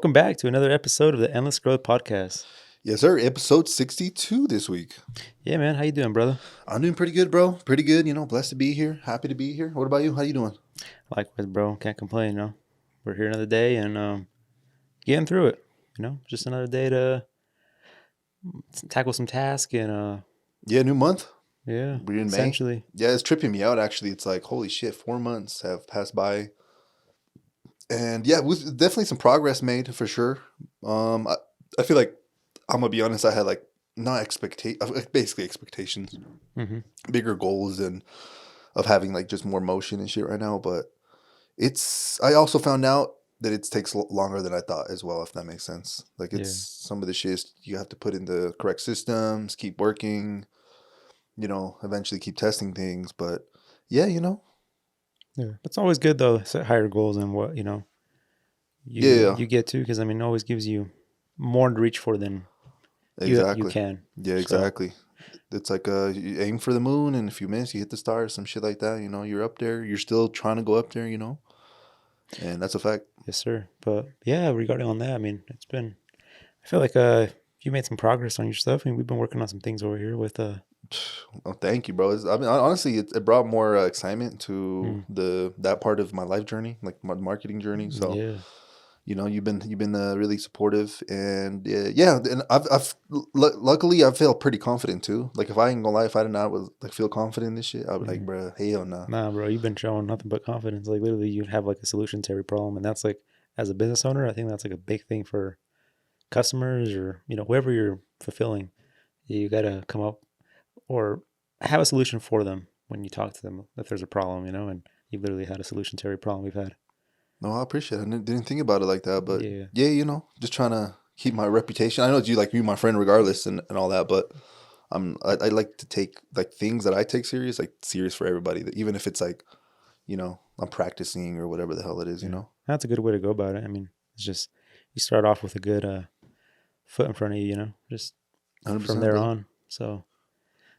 Welcome back to another episode of the Endless Growth Podcast. Yes, sir. Episode 62 this week. Yeah, man. How you doing, brother? I'm doing pretty good, bro. Pretty good. Blessed to be here. Happy to be here. What about you? How you doing? Likewise, bro. Can't complain, We're here another day and getting through it, Just another day to tackle some tasks and, Yeah, new month. yeah, We're in May. essentially. Yeah, it's tripping me out, actually. It's like, holy shit, 4 months have passed by. And yeah, was definitely some progress made for sure. I feel like, I'm going to be honest, I had like basically expectations, Mm-hmm. bigger goals and of having like just more motion and shit right now. But I also found out that it takes longer than I thought as well, if that makes sense. Like Yeah. some of the shit you have to put in the correct systems, keep working, eventually keep testing things. But yeah, Yeah. It's always good, though, to set higher goals than what, Yeah. you get to, because, it always gives you more to reach for than you Exactly. can. Yeah, So, exactly. It's like you aim for the moon, and if you miss, you hit the stars, some shit like that. You're up there. You're still trying to go up there. And that's a fact. yes, sir. But yeah, regarding on that, I feel like you made some progress on your stuff. We've been working on some things over here with Oh, thank you, bro. Honestly, it brought more excitement to mm, that part of my life journey, like my marketing journey. So, yeah. you've been really supportive, and yeah, and luckily I feel pretty confident too. Like if I ain't gonna lie, if I did not was like feel confident in this shit, I'd be like, bro, hell no. Nah, bro, you've been showing nothing but confidence. Like literally, you have like a solution to every problem, and that's like, as a business owner, I think that's like a big thing for customers or whoever you're fulfilling. You gotta come up or have a solution for them when you talk to them if there's a problem, and you've literally had a solution to every problem we've had. No, I appreciate it. I didn't think about it like that, but Yeah, yeah, just trying to keep my reputation. I know you like you my friend regardless and all that, but I like to take like things that I take serious, like serious for everybody. That even if it's like, I'm practicing or whatever the hell it is, yeah. That's a good way to go about it. It's just you start off with a good foot in front of you, just 100%, from there brother. on. So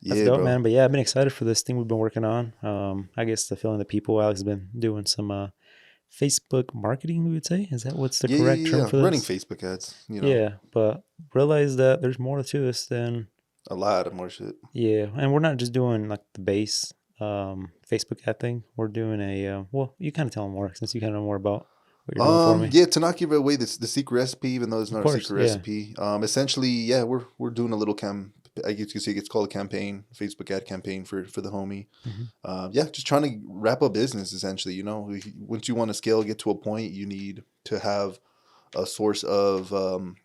that's Yeah, dope, bro. man. But yeah, I've been excited for this thing we've been working on. I guess the feeling the people. Alex has been doing some Facebook marketing. We would say, is that what's the Yeah, yeah, correct yeah, term yeah. for Running this? Facebook ads, Yeah, but realize that there's more to this than a lot of more shit. yeah, and we're not just doing like the base Facebook ad thing. We're doing a well, you kind of tell them more since you kind of know more about what you're doing for me. Yeah, to not give away the secret recipe, even though it's Of not a course, secret yeah. recipe. Essentially, yeah, we're doing a little I guess you could say it's called a campaign, Facebook ad campaign for the homie. Hmm. Yeah, just trying to wrap up business essentially. Once you want to scale, get to a point, you need to have a source of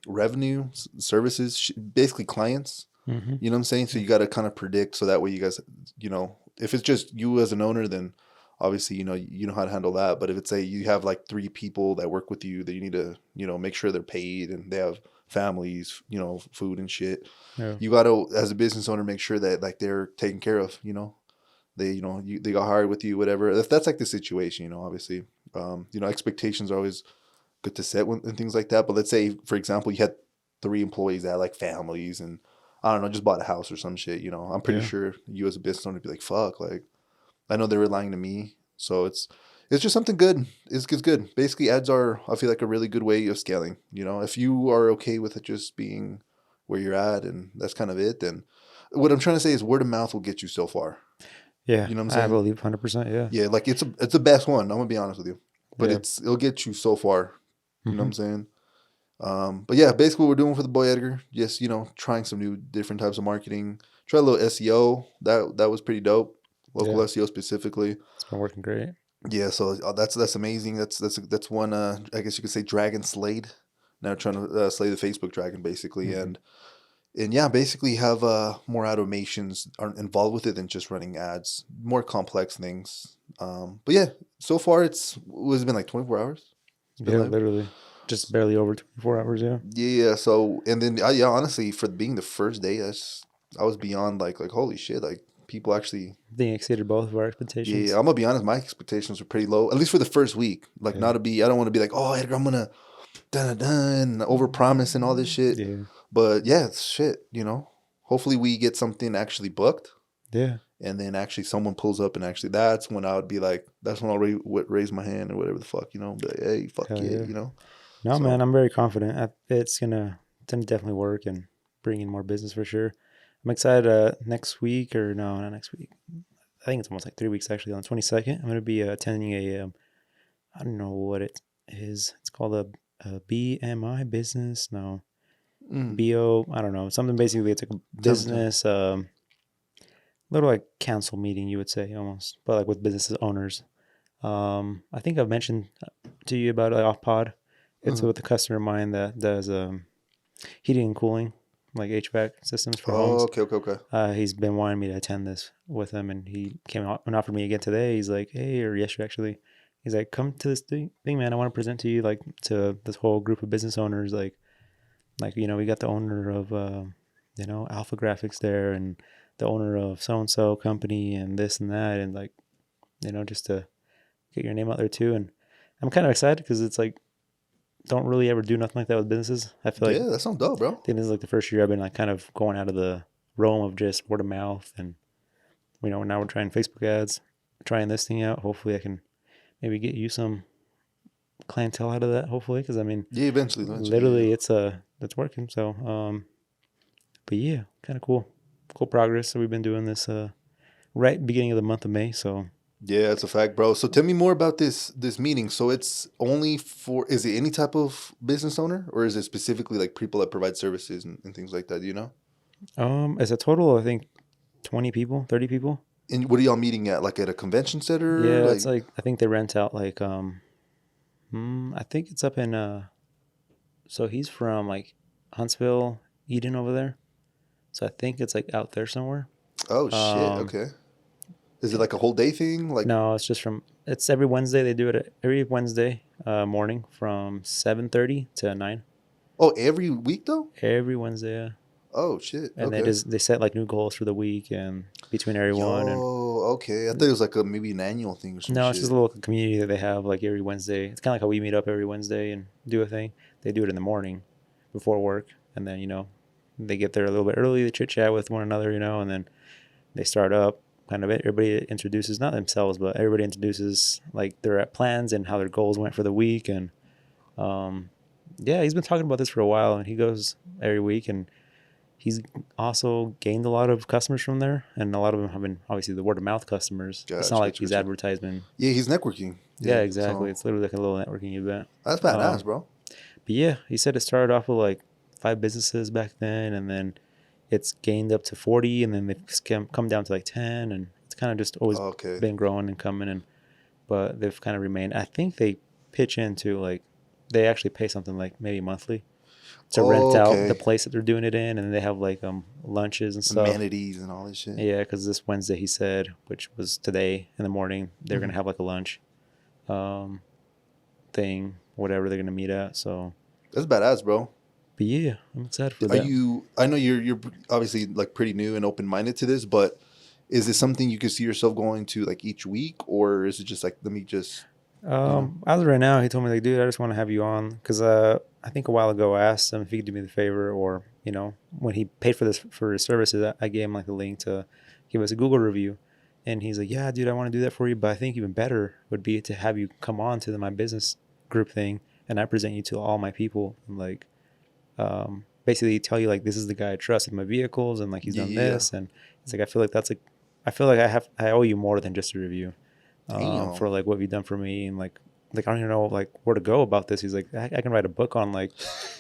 revenue, services, basically clients. Hmm. You know what I'm saying? So you got to kind of predict so that way you guys, if it's just you as an owner, then obviously you know how to handle that. But if it's you have like 3 people that work with you that you need to make sure they're paid and they have families, food and shit. Yeah. You got to, as a business owner, make sure that like they're taken care of. They they got hired with you, whatever. If that's like the situation, obviously, expectations are always good to set and things like that. But let's say, for example, you had 3 employees that had like families and I don't know, just bought a house or some shit. I'm pretty Yeah. sure you as a business owner would be like, fuck, like I know they're relying on me, so it's just something good. It's good. Basically, ads are, I feel like, a really good way of scaling. If you are okay with it just being where you're at and that's kind of it, then what I'm trying to say is word of mouth will get you so far. Yeah, You know what I'm I saying? believe 100%. Yeah. Yeah, like it's the best one. I'm gonna be honest with you, but Yeah. it'll get you so far. You know what Hmm. I'm saying? But yeah, basically what we're doing for the boy Edgar, just trying some new different types of marketing. Try a little SEO. That was pretty dope. Local Yeah. SEO specifically. It's been working great. Yeah, so that's amazing. That's one. I guess you could say dragon slayed. Now trying to slay the Facebook dragon basically, Hmm. and yeah, basically have more automations are involved with it than just running ads. More complex things. But yeah, so far it's been like 24 hours. It's been Yeah, live. literally, just barely over 24 hours. Yeah. Yeah. So and then yeah, honestly, for being the first day, I was beyond like holy shit, like people actually. I think it exceeded both of our Yeah, expectations. I'm gonna be honest. My expectations were pretty low, at least for the first week. Like, Yeah. not to be, I don't want to be like, oh, Edgar, I'm gonna dun dun over promise and all this shit. Yeah. But yeah, it's shit. Hopefully we get something actually booked, Yeah. and then actually someone pulls up, and actually that's when I would be like, that's when I'll raise my hand or whatever the fuck, Be like, hey, fuck Hell yeah, yeah. No, man, So, I'm very confident. It's gonna definitely work and bring in more business for sure. I'm excited. Next week or no, not next week. I think it's almost like 3 weeks actually. On the 22nd, I'm gonna be attending a I don't know what it is. It's called a BMI business. No, mm, BO. I don't know. Something basically. It's like a tell me. business, little like council meeting, you would say almost, but like with business owners. I think I've mentioned to you about it off pod. It's Uh-huh. with a customer of mine that does heating and cooling, like HVAC systems for Oh, homes. okay, okay, okay. He's been wanting me to attend this with him, and he came out and offered me again today. He's like, hey, or yesterday actually. He's like, come to this thing, man. I want to present to you, like, to this whole group of business owners. Like we got the owner of, Alpha Graphics there, and the owner of so and so company, and this and that, and like, just to get your name out there too. And I'm kind of excited because it's like don't really ever do nothing like that with businesses. I feel like Yeah, that sounds dope, bro. I think this is like the first year I've been like kind of going out of the realm of just word of mouth, and now we're trying Facebook ads, trying this thing out. Hopefully, I can maybe get you some clientele out of that. Hopefully, because I mean, Yeah, eventually, yeah. literally, it's working. So, but yeah, kind of cool progress. So we've been doing this right beginning of the month of May. So Yeah, it's a fact, bro. So tell me more about this meeting. So it's only for, is it any type of business owner, or is it specifically like people that provide services and things like that? Do you know? it's a total I think 20 people, 30 people. And what are y'all meeting at? Like at a convention center? Yeah, it's Like, like I think they rent out like I think it's up in so he's from like Huntsville, Eden over there. So I think it's like out there somewhere. oh shit, Um okay. Is it like a whole day thing? Like, no, it's every Wednesday. They do it every Wednesday morning from 7:30 to 9. oh, every week though? Every Wednesday. Yeah. Oh shit, And okay. they set like new goals for the week and between everyone. And Yo, okay. I thought it was like a maybe an annual thing or some no, it's just shit. a little community that they have like every Wednesday. It's kind of like how we meet up every Wednesday and do a thing. They do it in the morning before work, and then they get there a little bit early. They chit chat with one another, and then they start up. Kind of everybody introduces not themselves, but everybody introduces like their plans and how their goals went for the week. And um, yeah, he's been talking about this for a while, and he goes every week, and he's also gained a lot of customers from there, and a lot of them have been obviously the word of mouth customers. It's not Gotcha, like gotcha, he's gotcha. advertisement. Yeah, he's networking. Yeah, Yeah, exactly. so It's literally like a little networking event. that's badass, Um, bro. but yeah, he said it started off with like 5 businesses back then, and then it's gained up to 40, and then they've come down to like 10, and it's kind of just always Okay. been growing and coming. And but they've kind of remained. I think they pitch into like they actually pay something like maybe monthly to rent out the Okay. place that they're doing it in, and they have like lunches and stuff. Amenities and all this shit. Yeah, because this Wednesday he said, which was today in the morning, they're Hmm. gonna have like a lunch um, thing, whatever they're gonna meet at. So, That's badass, bro. but yeah, I'm excited for Are that. you? I know you're obviously like pretty new and open minded to this, but is this something you could see yourself going to like each week, or is it just like let me just, you know? As of right now, he told me like, dude, I just want to have you on because I think a while ago I asked him if he could do me the favor, or when he paid for this for his services, I gave him like a link to give us a Google review, and he's like, yeah, dude, I want to do that for you, but I think even better would be to have you come on to my business group thing, and I present you to all my people, and like basically tell you like this is the guy I trust with my vehicles, and like he's Yeah, done yeah, yeah. this, and it's like I feel like I owe you more than just a review Damn, for like what you've done for me, and like I don't even know like where to go about this. He's like, I can write a book on like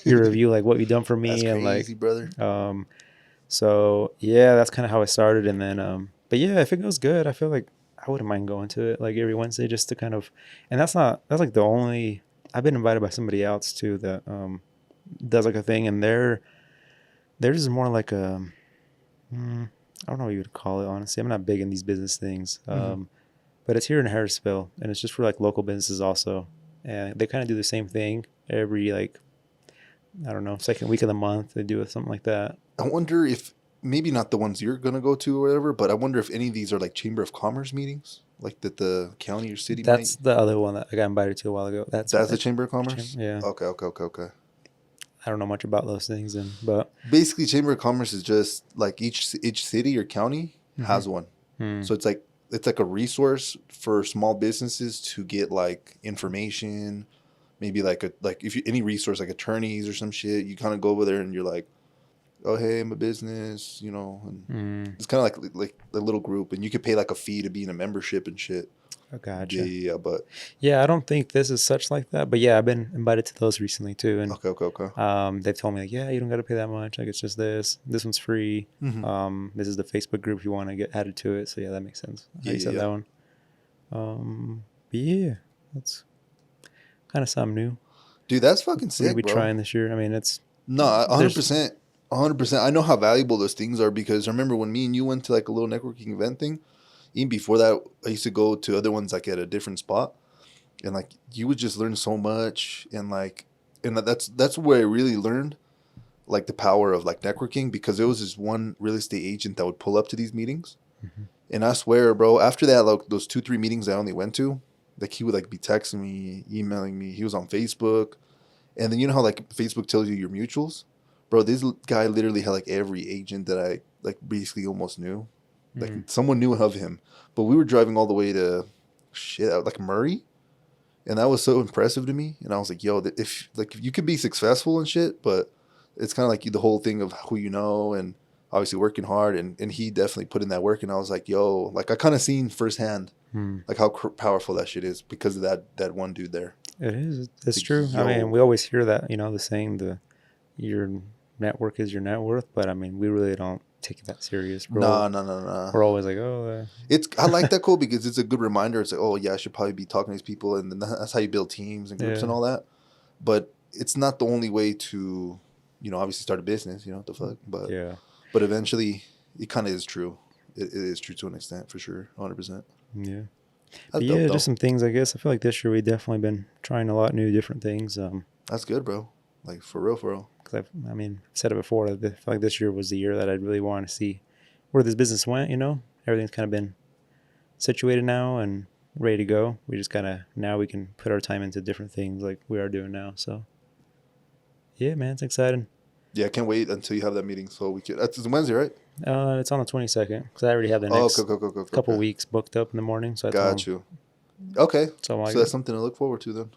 your review, like what you've done for that's me, and like crazy, brother. um so yeah, that's kind of how I started. And then but yeah, if it goes good, I feel like I wouldn't mind going to it like every Wednesday just to kind of, and that's like the only, I've been invited by somebody else too that does like a thing, and theirs is more like a I don't know what you would call it, honestly. I'm not big in these business things. Hmm. But it's here in Harrisville, and it's just for like local businesses also. And they kind of do the same thing every like, I don't know, second week of the month. They do something like that. I wonder if maybe not the ones you're gonna go to or whatever, but I wonder if any of these are like chamber of commerce meetings, like that the county or city might. That's the other one that I got invited to a while ago. That's the chamber of commerce. Yeah. Okay, okay, okay, okay. I don't know much about those things, but Basically, chamber of commerce is just like each city or county mm-hmm. has one. Hmm. So it's like a resource for small businesses to get like information, maybe like if you any resource like attorneys or some shit, you kind of go over there and you're like, oh hey, I'm a business, you know, and Mm, it's kind of like a little group, and you could pay like a fee to be in a membership and shit. I Yeah, gotcha. yeah, yeah, but Yeah, I don't think this is such like that, but yeah, I've been invited to those recently too, and okay, okay, okay. they've told me like, yeah, you don't got to pay that much. Like it's just this. This one's free. Mm-hmm. This is the Facebook group if you want to get added to it. So yeah, that makes sense. How Yeah, you yeah, said yeah. that one. But yeah, that's kind of something new. Dude, that's fucking We're gonna sick, be bro. trying this year. I mean, it's No, a hundred there's percent, 100%. I know how valuable those things are because I remember when me and you went to like a little networking event thing. Even before that, I used to go to other ones like at a different spot, and like you would just learn so much, and like, and that's where I really learned like the power of like networking because there was this one real estate agent that would pull up to these meetings, Mhm. and I swear, bro, after that, like those 2 3 meetings I only went to, like he would like be texting me, emailing me. He was on Facebook, and then you know how like Facebook tells you your mutuals, bro. This guy literally had like every agent that I like basically almost knew, like Mm, someone knew of him. But we were driving all the way to shit like Murray, and that was so impressive to me. And I was like, yo, if like if you can be successful and shit, but it's kind of like the whole thing of who you know and obviously working hard. And he definitely put in that work. And I was like, yo, like I kind of seen firsthand mm. like how powerful that shit is because of that one dude there. It is. It's It's like, true. I mean, we yo, always hear that. You know, the saying the your network is your net worth, but I mean, we really don't take it that serious. nah, nah, nah, nah. We're always like, oh, It's I like that quote because it's a good reminder. It's like, oh yeah, I should probably be talking to these people, and then that's how you build teams and groups and yeah, all that. But it's not the only way to, you know, obviously start a business. You know what the fuck, yeah, but eventually it kind of is true. It is true to an extent for sure, 100%. yeah. That's But dope yeah, just though. some things. I guess I feel like this year we definitely been trying a lot new different things. That's good, bro. Like for real, for real. Because I mean, I've said it before. I feel like this year was the year that I really want to see where this business went. You know, everything's kind of been situated now and ready to go. We just kind of now we can put our time into different things like we are doing now. So yeah, man, it's exciting. Yeah, I can't wait until you have that meeting so we can. That's Wednesday, right? It's on the 22nd because I already have the Oh, okay, next okay, okay, okay, couple okay. weeks booked up in the morning. So I told Got him. you. Okay, So I'm like, so that's something to look forward to then.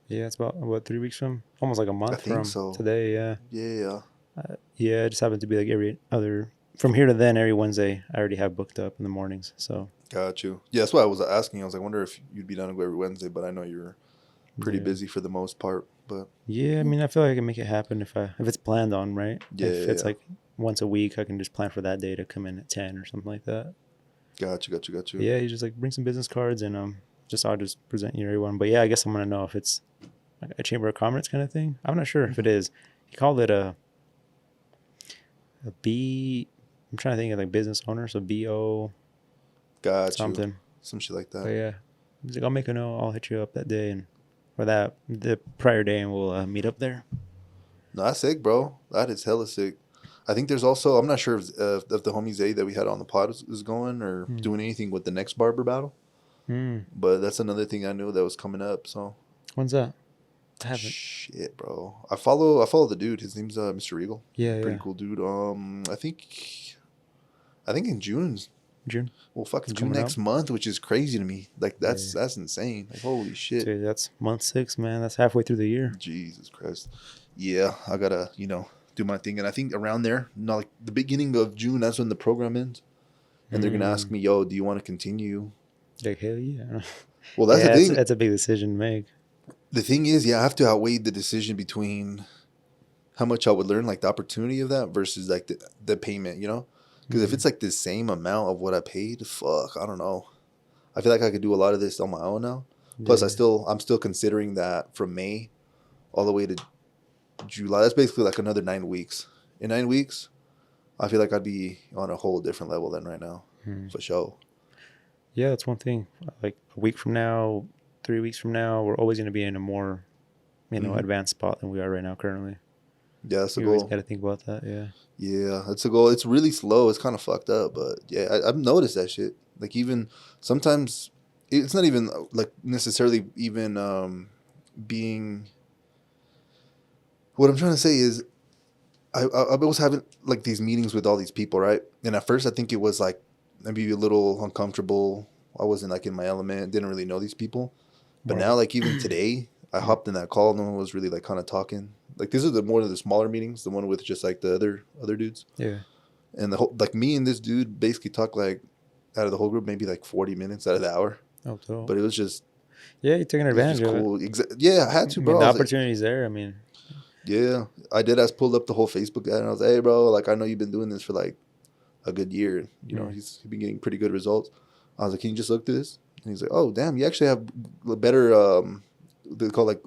yeah, it's about what 3 weeks from, almost like a I month think from so. today. Yeah, Yeah. yeah. It just happened to be like every other from here to then every Wednesday. I already have booked up in the mornings. So Got you. Yeah, that's why I was asking. I was like, I wonder if you'd be down to go every Wednesday, but I know you're pretty yeah, busy for the most part. But yeah. I mean, I feel like I can make it happen if it's planned on, right? yeah, If yeah, it's yeah. like once a week, I can just plan for that day to come in at 10 or something like that. Got you, got you, got But you. yeah, you just like bring some business cards and just I'll just present you to everyone. But yeah, I guess I'm gonna know if it's like a chamber of commerce kind of thing. I'm not sure if it Hmm. is. He called it a B. I'm trying to think of like business owner, so BO Got you. something. Some shit like But that. yeah, he's like, I'll make a note. I'll hit you up that day and or that the prior day, and we'll meet up there. No, that's sick, bro. That is hella sick. I think there's also, I'm not sure if the homie Zay that we had on the pod is going or Hmm. doing anything with the next barber battle, Hmm. but that's another thing I knew that was coming up. So When's that? I haven't. shit, bro. I follow the dude. His name's Mr. Regal. Yeah, Pretty yeah. cool dude. I think in June. June. Well, fucking It's June coming up. next month, which is crazy to me. Like Yeah. that's insane. Like holy shit. Dude, that's month 6, man. That's halfway through the year. Jesus Christ. Yeah, I gotta, do my thing. And I think around there, not like the beginning of June, that's when the program ends. And they're gonna ask Mm. me, yo, do you want to continue? Like hell yeah. Well, that's the Yeah, that's thing. that's a big decision to make. The thing is, yeah, I have to outweigh the decision between how much I would learn, like the opportunity of that versus like the payment, you know? Because if Mm. it's like the same amount of what I paid, fuck, I don't know. I feel like I could do a lot of this on my own now. Plus, Yeah. I'm still considering that from May all the way to July. That's basically like another 9 weeks. In 9 weeks, I feel like I'd be on a whole different level than right now, Mm. for sure. Yeah, that's one thing. Like a week from now, 3 weeks from now, we're always going to be in a more, Hmm. advanced spot than we are right now currently. Yeah, that's the You always got goal. to think about that. Yeah. Yeah, that's the goal. It's really slow. It's kind of fucked up, but yeah, I've noticed that shit. Like even sometimes it's not even like necessarily even being. What I'm trying to say is I was having like these meetings with all these people, right? And at first, I think it was like maybe a little uncomfortable. I wasn't like in my element, didn't really know these people. But Right. now, like even today, I hopped in that call. No one was really like kind of talking. Like this is the one of the smaller meetings, the one with just like the other dudes. Yeah. And the whole like me and this dude basically talked like out of the whole group maybe like 40 minutes out of the hour. Oh, so But yeah, you're taking it was advantage just of it. cool. Yeah, I had I to, mean, bro. I the was like, opportunity's there. I mean, yeah, I did. I pulled up the whole Facebook ad and I was like, hey, bro, like I know you've been doing this for like a good year. You know, mm, he's been getting pretty good results. I was like, can you just look through this? And he's like, oh, damn, you actually have better, they call like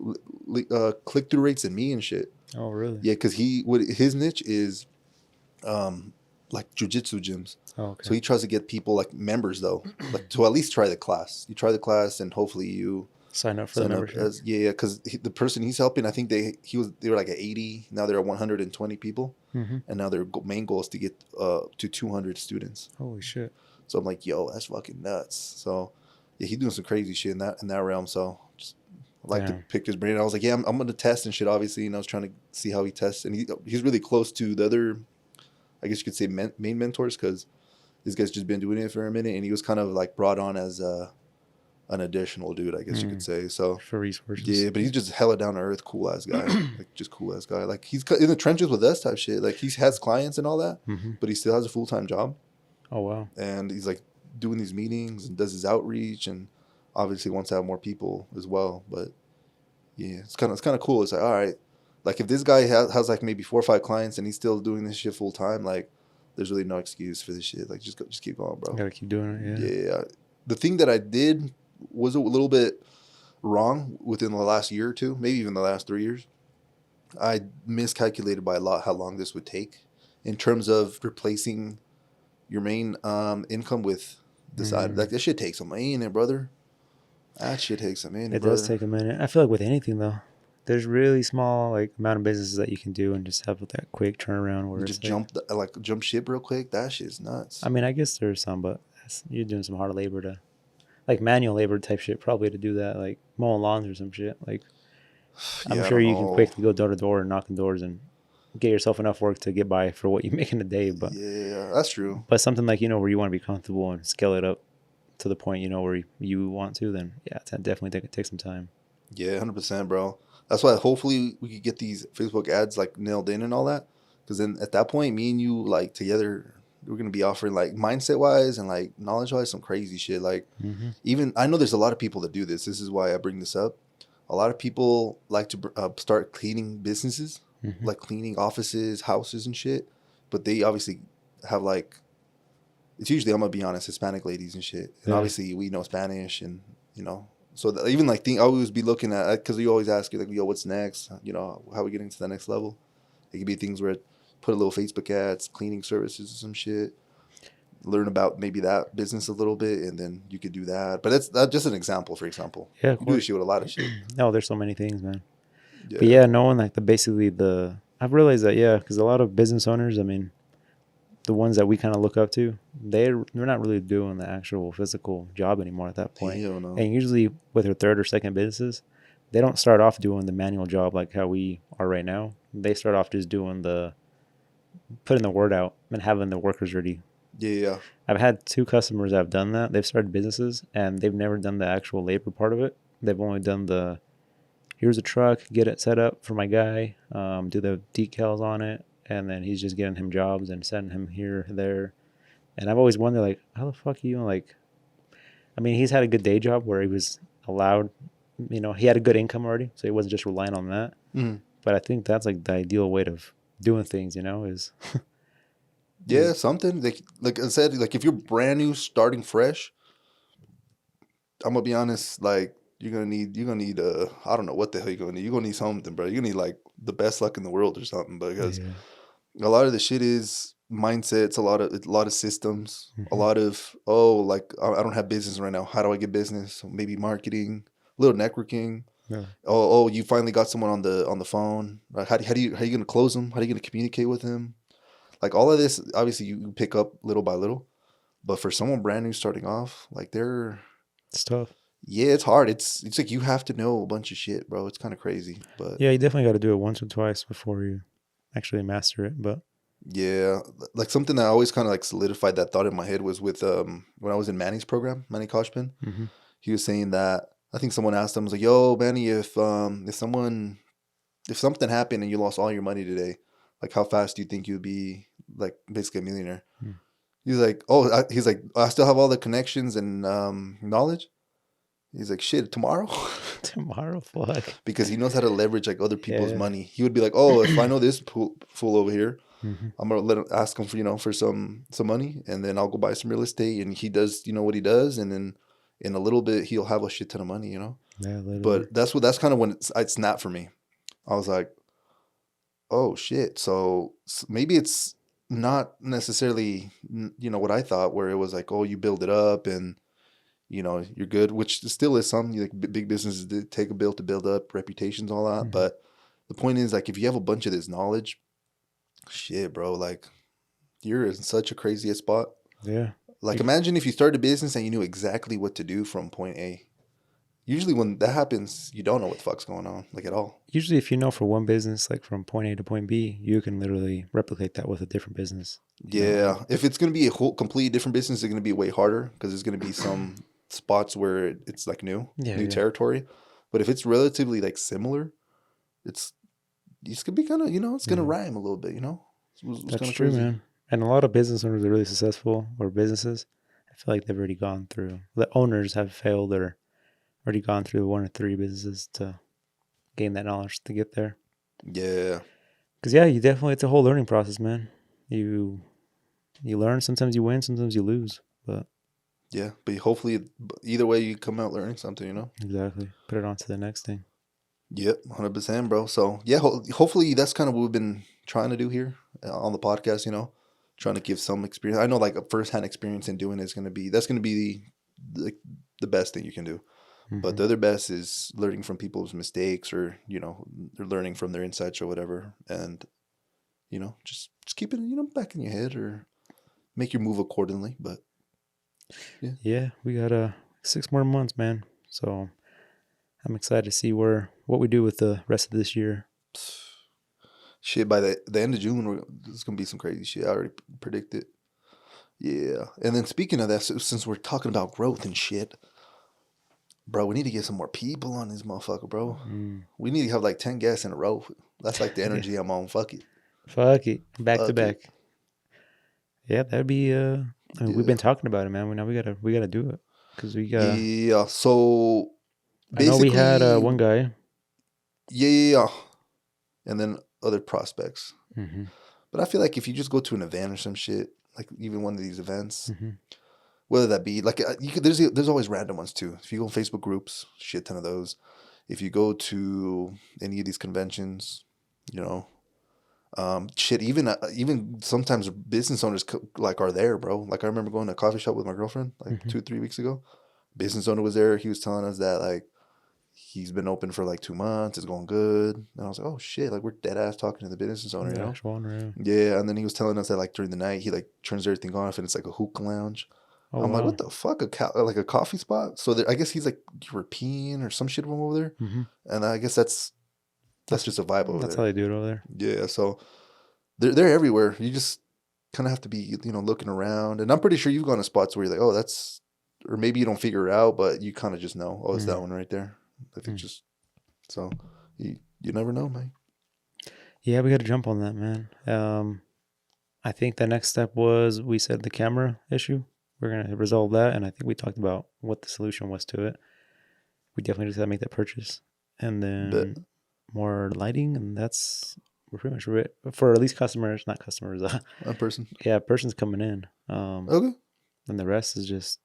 click through rates than me and shit. oh really? Yeah, because his niche is um, like jujitsu gyms. Oh, So okay. he tries to get people like members though, like to at least try the class. You try the class and hopefully you Sign up for the sign up membership. as because the person he's helping, I think they were like at 80. Now they're at 120 people, Mm-hmm. and now their main goal is to get to 200 students. Holy shit. So I'm like, yo, that's fucking nuts. So yeah, he's doing some crazy shit in that realm. So just I like to Damn. pick his brain. I was like, yeah, I'm gonna test and shit, obviously, and I was trying to see how he tests, and he's really close to the other, I guess you could say main mentors, because this guy's just been doing it for a minute, and he was kind of like brought on as an additional dude, I guess you could Mm, say. So for resources. yeah, but he's just hella down to earth, cool ass guy, like just cool ass guy. Like he's in the trenches with us type shit. Like he has clients and all that, Mm-hmm. but he still has a full time job, Oh wow. and he's like doing these meetings and does his outreach, and obviously wants to have more people as well. But yeah, it's kind of cool. It's like, all right, like if this guy has like maybe 4 or 5 clients and he's still doing this shit full time, like there's really no excuse for this shit. Like just keep going, bro. Gotta keep doing it. Yeah. Yeah, the thing that I did was a little bit wrong within the last year or two, maybe even the last 3 years. I miscalculated by a lot how long this would take in terms of replacing your main income with the side. Mm. Like that shit takes some minute, brother. That shit takes a minute, It does brother. take a minute. I feel like with anything though, there's really small like amount of businesses that you can do and just have that quick turnaround where You it's just like, jump ship real quick. That shit's nuts. I mean, I guess there's some, but you're doing some hard labor to like manual labor type shit probably to do that, like mowing lawns or some shit. Like I'm Yeah, I sure don't you can know. quickly go door to door and knocking doors and get yourself enough work to get by for what you make in a day. Yeah, that's true. But something like where you want to be comfortable and scale it up to the point where you want to, then yeah, it's definitely take some time. Yeah, 100%, bro. That's why hopefully we could get these Facebook ads like nailed in and all that. Because then at that point, me and you like together, we're gonna be offering like mindset wise and like knowledge wise some crazy shit. Like Mm-hmm. even I know there's a lot of people that do this. This is why I bring this up. A lot of people like to start cleaning businesses, Mm-hmm. like cleaning offices, houses, and shit. But they obviously have like it's usually, I'm gonna be honest, Hispanic ladies and shit. And Yeah. obviously we know Spanish, and you know, so even like I always be looking at, because you always ask you like, yo, what's next? You know, how are we getting to the next level? It could be things where put a little Facebook ads, cleaning services, or some shit. Learn about maybe that business a little bit, and then you could do that. But that's just an example. For example, Yeah, of you do this course. shit with a lot of shit. No, there's so many things, man. But Yeah, yeah, knowing like I've realized that, yeah, because a lot of business owners, I mean, the ones that we kind of look up to, they're not really doing the actual physical job anymore at that point. hell no. And usually with their third or second businesses, they don't start off doing the manual job like how we are right now. They start off just doing putting the word out and having the workers ready. Yeah, I've had 2 customers that have done that. They've started businesses and they've never done the actual labor part of it. They've only done here's a truck, get it set up for my guy, do the decals on it, and then he's just giving him jobs and sending him here, there. And I've always wondered, like, how the fuck are you, like, I mean, he's had a good day job where he was allowed, he had a good income already, so he wasn't just relying on that. mm. But I think that's like the ideal way of doing things, is, Yeah, something like I said, like if you're brand new, starting fresh, I'm gonna be honest, like you're gonna need I don't know what the hell you're gonna need. You're gonna need something, bro. You're gonna need like the best luck in the world or something, because yeah. a lot of the shit is mindsets, a lot of systems, a Hmm. lot of like I don't have business right now. How do I get business? So maybe marketing, a little networking. Yeah. You finally got someone on the phone. Like how you gonna close them? How are you gonna communicate with him? Like all of this, obviously you pick up little by little. But for someone brand new starting off, like It's tough. yeah, it's hard. It's like you have to know a bunch of shit, bro. It's kind of crazy, but Yeah, you definitely got to do it once or twice before you actually master it. But yeah, like something that always kind of like solidified that thought in my head was with when I was in Manny's program, Manny Koshpin. hmm He was saying that I think someone asked him, was like, "Yo, Manny, if something happened and you lost all your money today, like how fast do you think you'd be like basically a millionaire?" Hmm. He's like, "Oh, he's like, I still have all the connections and knowledge." He's like, "Shit, tomorrow," Tomorrow, fuck. because he knows how to leverage like other people's Yeah. money. He would be like, "Oh, if I know this fool over here, Hmm. I'm gonna ask him for for some money, and then I'll go buy some real estate." And he does what he does, and then in a little bit he'll have a shit ton of money. Yeah, literally. But that's kind of when it snapped for me. I was like, oh shit. So maybe it's not necessarily what I thought, where it was like, oh, you build it up and you're good, which still is some like big businesses that take a bill to build up reputations, all that. Hmm. But the point is, like, if you have a bunch of this knowledge, shit, bro, like you're in such a crazy spot. Yeah. Like, You- imagine if you started a business and you knew exactly what to do from point A. Usually, when that happens, you don't know what the fuck's going on, like at all. Usually, if you know for one business, like from point A to point B, you can literally replicate that with a different business. Like, Yeah, if it's gonna be a whole completely different business, it's gonna be way harder because there's gonna be some spots where it's like yeah, new yeah, territory. But if it's relatively like similar, it's gonna be kind of it's gonna yeah. rhyme a little bit. It's That's kind of true, crazy. man. And a lot of business owners are really successful, or businesses. I feel like they've already gone through. The owners have failed or already gone through one or three businesses to gain that knowledge to get there. Yeah, Because yeah, you definitely it's a whole learning process, man. You you learn. Sometimes you win, sometimes you lose. But yeah. But hopefully, either way, you come out learning something. exactly, put it on to the next thing. Yep, 100%, bro. So yeah, hopefully that's kind of what we've been trying to do here on the podcast. Trying to give some experience. I know like a firsthand experience in doing it is gonna be the best thing you can do. But Hmm. the other best is learning from people's mistakes, or they're learning from their insights or whatever, and just keep it back in your head, or make your move accordingly. But yeah, Yeah, we got 6 more months, man. So I'm excited to see what we do with the rest of this year. shit. By the end of June, there's gonna be some crazy shit. I already predict it. Yeah, and then speaking of that, since we're talking about growth and shit, bro, we need to get some more people on this motherfucker, bro. Mm. We need to have like 10 guests in a row. That's like the Yeah. energy I'm on. Fuck it. Fuck it, back to Fuck it. back. Yeah, that'd be. I mean, we've Yeah. been talking about it, man. We gotta do it because we got. Yeah. So I know we had basically, one guy. yeah. And then other prospects. Hmm. But I feel like if you just go to an event or some shit, like even one of these events, Hmm. whether that be like there's always random ones too. If you go on Facebook groups, shit ton of those. If you go to any of these conventions, you know, shit. Even sometimes business owners like are there, bro. Like I remember going to a coffee shop with my girlfriend like Hmm. 2 3 weeks ago. Business owner was there. He was telling us that like he's been open for like 2 months. It's going good. And I was like, oh shit, like we're dead ass talking to the business owner, The actual owner. Yeah. And then he was telling us that like during the night he like turns everything off and it's like a hookah lounge. Oh I'm like, what wow. the fuck? Like a coffee spot? So I guess he's like European or some shit from over there. Hmm. And I guess that's just a vibe over That's how there. they do it over there. Yeah. So they're everywhere. You just kind of have to be looking around. And I'm pretty sure you've gone to spots where you're like, oh, that's, or maybe you don't figure it out, but you kind of just know, oh, it's that Mm. one right there. I think Mm. just so you never know, man. Yeah, we got to jump on that, man. I think the next step was we said the camera issue. We're gonna resolve that, and I think we talked about what the solution was to it. We definitely just got to make that purchase, and But then more lighting, and that's we're pretty much for at least customers, not customers. one person. Yeah, person's coming in. Okay. And the rest is just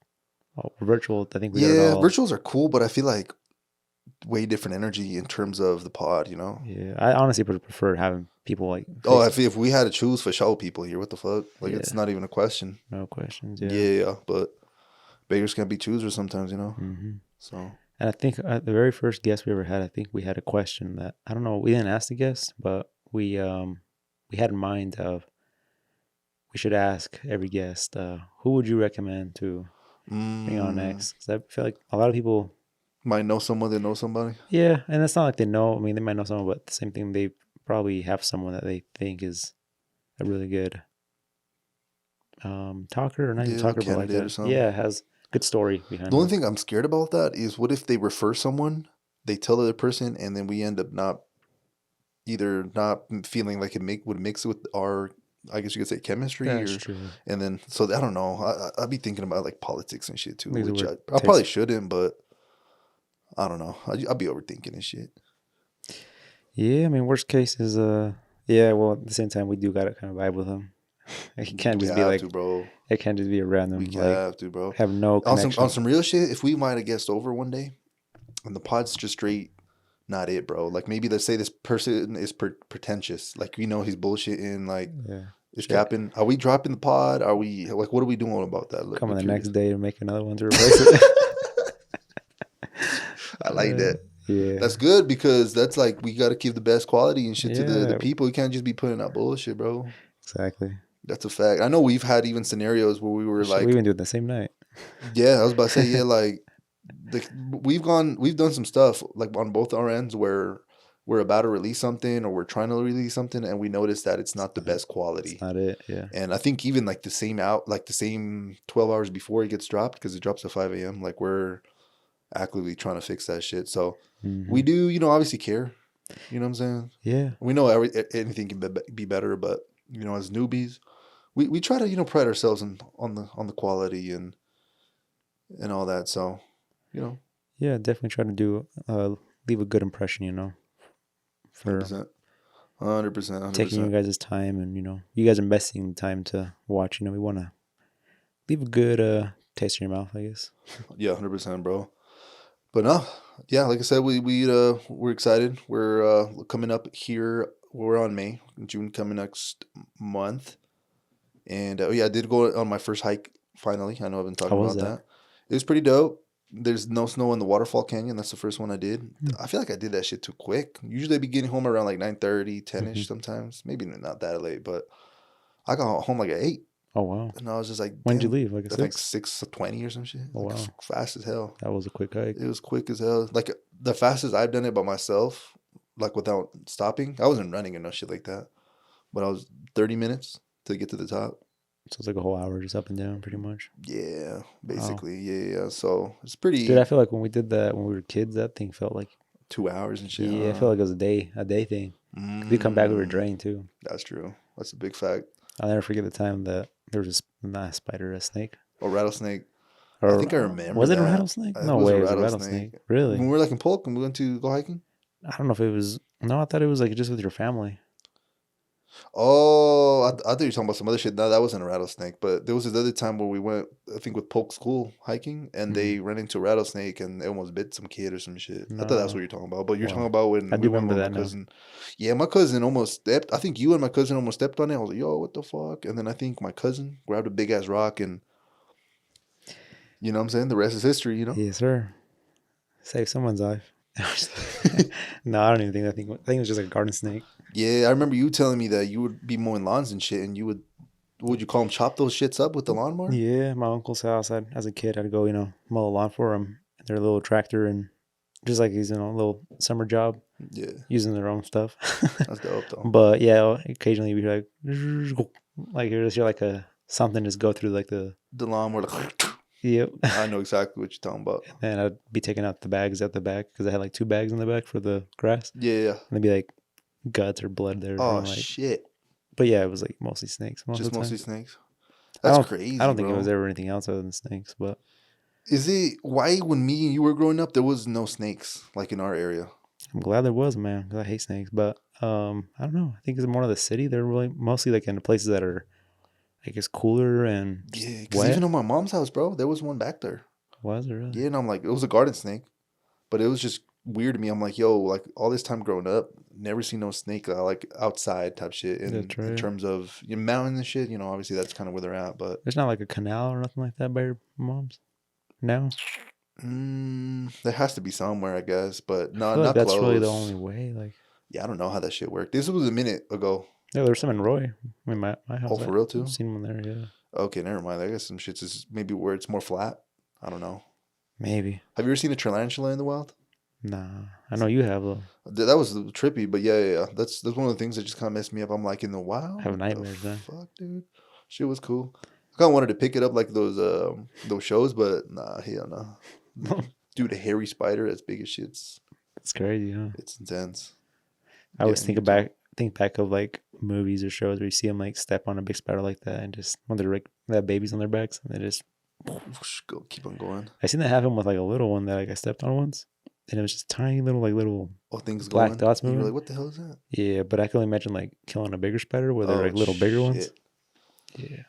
virtual. I think we got it Yeah, all. virtuals are cool, but I feel like way different energy in terms of the pod. Yeah, I honestly would prefer having people like Oh, face. if we had to choose for show people here, what the fuck? Like, it's Yeah, not even a question. no questions. Yeah. Yeah, but beggars can't be choosers sometimes. Hmm. So, And I think the very first guest we ever had, I think we had a question that I don't know. We didn't ask the guest, but we had in mind of we should ask every guest, who would you recommend to bring on mm, next? Because I feel like a lot of people, might know someone that knows somebody. yeah, and it's not like they know. I mean, they might know someone, but the same thing, they probably have someone that they think is a really good talker, or not even Yeah, like talker, but like candidate or a something. yeah has good story The behind only it. thing I'm scared about that is what if they refer someone, they tell the other person, and then we end up not either not feeling like it would mix with our, I guess you could say, chemistry, That's or true. and then so I don't know. I'd be thinking about like politics and shit too, These are which weird I probably taste. shouldn't, but I don't know. I'll be overthinking and shit. Yeah, I mean, worst case is yeah. Well, at the same time, we do gotta kind of vibe with them. It can't We just be have to, like bro. it can't just be a We random like have to, bro. have no On connection. some real shit, if we might have guessed over one day, and the pod's just straight not it, bro. Like maybe let's say this person is pretentious, like he's bullshitting, like Yeah, is shit. capping. Are we dropping the pod? Are we like what are we doing about that? Look, Coming we're the next curious. day to make another one to replace it. I like that. Yeah, That's good because that's like we got to keep the best quality and shit to the yeah, people. You can't just be putting out bullshit, bro. exactly. That's a fact. I know we've had even scenarios where we were Shit, we like, even do it the same night. yeah, I was about to say, yeah, like we've done some stuff like on both our ends where we're about to release something or we're trying to release something and we notice that it's It's not the not, best it's quality. not it. Yeah. And I think even like the same 12 hours before it gets dropped, because it drops at 5 a.m., like we're actively trying to fix that shit. So we Hmm. do, obviously care. You know what I'm saying? Yeah. We know anything can be better, but, as newbies, we try to, pride ourselves on the quality and all that. So, you know, Yeah. Definitely try to do leave a good impression. For 100%. 100%. taking you 100%. guys' time and you guys investing the time to watch. We want to leave a good taste in your mouth, I guess. Yeah, 100%, bro. But no, yeah, like I said, we're excited. We're coming up here. We're on May, June coming next month. And yeah, I did go on my first hike finally. I know I've been How talking was about that? that. It was pretty dope. There's no snow in the waterfall canyon. That's the first one I did. Hmm. I feel like I did that shit too quick. Usually I'd be getting home around like 9:30, 10-ish Hmm. sometimes. Maybe not that late, but I got home like at 8. Oh wow. And I was just like, When'd you damn, leave? Like a I think six? 6:20 or some shit. Oh Like wow. fast as hell. That was a quick hike. It was quick as hell. Like the fastest I've done it by myself, like without stopping. I wasn't running or no shit like that. But I was 30 minutes to get to the top. So it's like a whole hour just up and down, pretty much. Yeah, Wow. basically. Yeah. So it's Dude, I pretty feel like when we did that when we were kids, that thing felt like 2 hours and shit, yeah, I huh? felt like it was a day thing. 'Cause we come back, we were Mm, drained too. that's true. That's a big fact. I'll never forget the time that there was not a spider, a snake, Oh, rattlesnake. I or think I remember was it a that. rattlesnake? It No was a way, it was a rattlesnake. rattlesnake. When we Really? were like in Polk and we went to go hiking. I don't know if it was. No, I thought it was like just with your family. Oh, I thought you were talking about some other shit. No, that wasn't a rattlesnake. But there was this other time where we went, I think, with Polk School hiking, and Mm, they ran into a rattlesnake and it almost bit some kid or some shit. I thought that's what no. you're talking about. But you're talking Well, about I when we do went remember with my that now. cousin. Yeah, my cousin almost stepped. I think you and my cousin almost stepped on it. I was like, yo, what the fuck? And then I think my cousin grabbed a big ass rock and, you know what I'm saying? The rest is history. Yes, sir. Save someone's life. No, I don't even think that thing. I think it was just like a garden snake. Yeah, I remember you telling me that you would be mowing lawns and shit, and what would you call them, chop those shits up with the lawnmower? Yeah, my uncle's house. As a kid, I'd go, mow the lawn for him. Their little tractor and just like he's in a little summer job Yeah, using their own stuff. that's dope though. But yeah, occasionally we'd be like you just hear like a something just go through like the The lawnmower, like, yep. I know exactly what you're talking about. And I'd be taking out the bags at the back because I had like two bags in the back for the grass, Yeah, yeah. and there'd be like guts or blood there Oh from like. shit. But yeah, it was like mostly snakes most of Just the time. mostly snakes. I That's don't I crazy, don't think it was bro. ever anything else other than snakes. But Is it why when me and you were growing up there was no snakes like in our area? I'm glad there was, man, because I hate snakes. But I don't know. I think it's more of the city. They're really mostly like in the places that are, I guess, cooler and just Yeah, because even wet. on my mom's house, bro, there was one back there. Was it really? Yeah, and I'm like, it was a garden snake, but it was just weird to me. I'm like, yo, like all this time growing up, never seen no snake like outside type shit. That's In right. terms of mountains and shit, obviously that's kind of where they're at. But There's not like a canal or nothing like that by your mom's. No, there has to be somewhere, I guess, but I not feel like not that's really the close. only way. Like, Yeah, I don't know how that shit worked. This was a minute ago. yeah, there's some in Roy. I mean, my Oh, house. for real I've too? seen one there. Yeah, Okay, never mind. I guess some shits is maybe where it's more flat. I don't know. maybe. Have you ever seen a tarantula in the wild? Nah, I know you have though. That was trippy, but yeah. That's one of the things that just kind of messed me up. I'm like, in the I wild, have what the nightmares then. fuck, dude? Shit was cool. I kind of wanted to pick it up like those shows, but nah, hell no. Dude, a hairy spider as big as shit's It's crazy, huh? it's intense. I Yeah, always me too. think back of like movies or shows where you see them like step on a big spider like that and just when they're like they have babies on their backs and they just. Whoosh, go keep on going. I seen that happen with like a little one that like I stepped on once, and it was just tiny little Oh, things black going. dots And you're moving. like, what the hell is that? Yeah, but I can only imagine like killing a bigger spider where they're Oh like little bigger ones. shit. Yeah.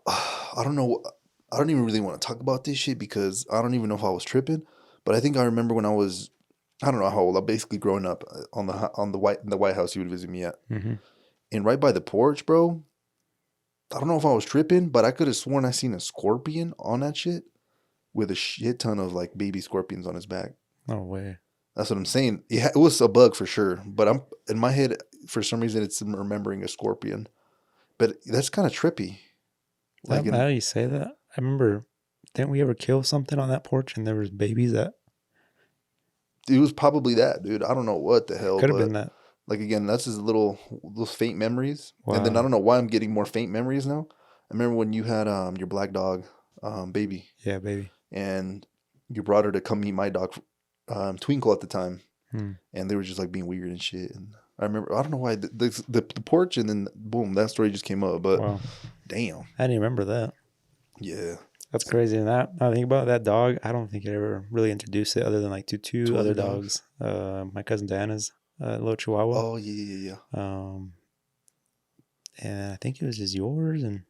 I don't know. I don't even really want to talk about this shit because I don't even know if I was tripping. But I think I remember when I was, I don't know how old. I'm basically growing up on the White House. You would visit me at, Mm-hmm. and right by the porch, bro. I don't know if I was tripping, but I could have sworn I seen a scorpion on that shit with a shit ton of like baby scorpions on his back. No way. That's what I'm saying. Yeah, it was a bug for sure. But I'm in my head for some reason it's remembering a scorpion. But that's kind of trippy. Like Now in you say that, I remember. Didn't we ever kill something on that porch and there was babies that it was probably that, dude. I don't know what the hell, could have been but that? like again, that's just little those faint memories. And then I Wow. don't know why I'm getting more faint memories now. I remember when you had your black dog baby Yeah, baby. and you brought her to come meet my dog Twinkle at the time Hmm. and they were just like being weird and shit. And I remember I don't know why the porch and then boom that story just came up. But Wow. damn, I didn't remember that. yeah, That's crazy. And that I think about that dog. I don't think I ever really introduced it other than like to two two other other dogs. dogs. My cousin Diana's little Chihuahua. Oh yeah, yeah, yeah. Um, and I think it was just yours and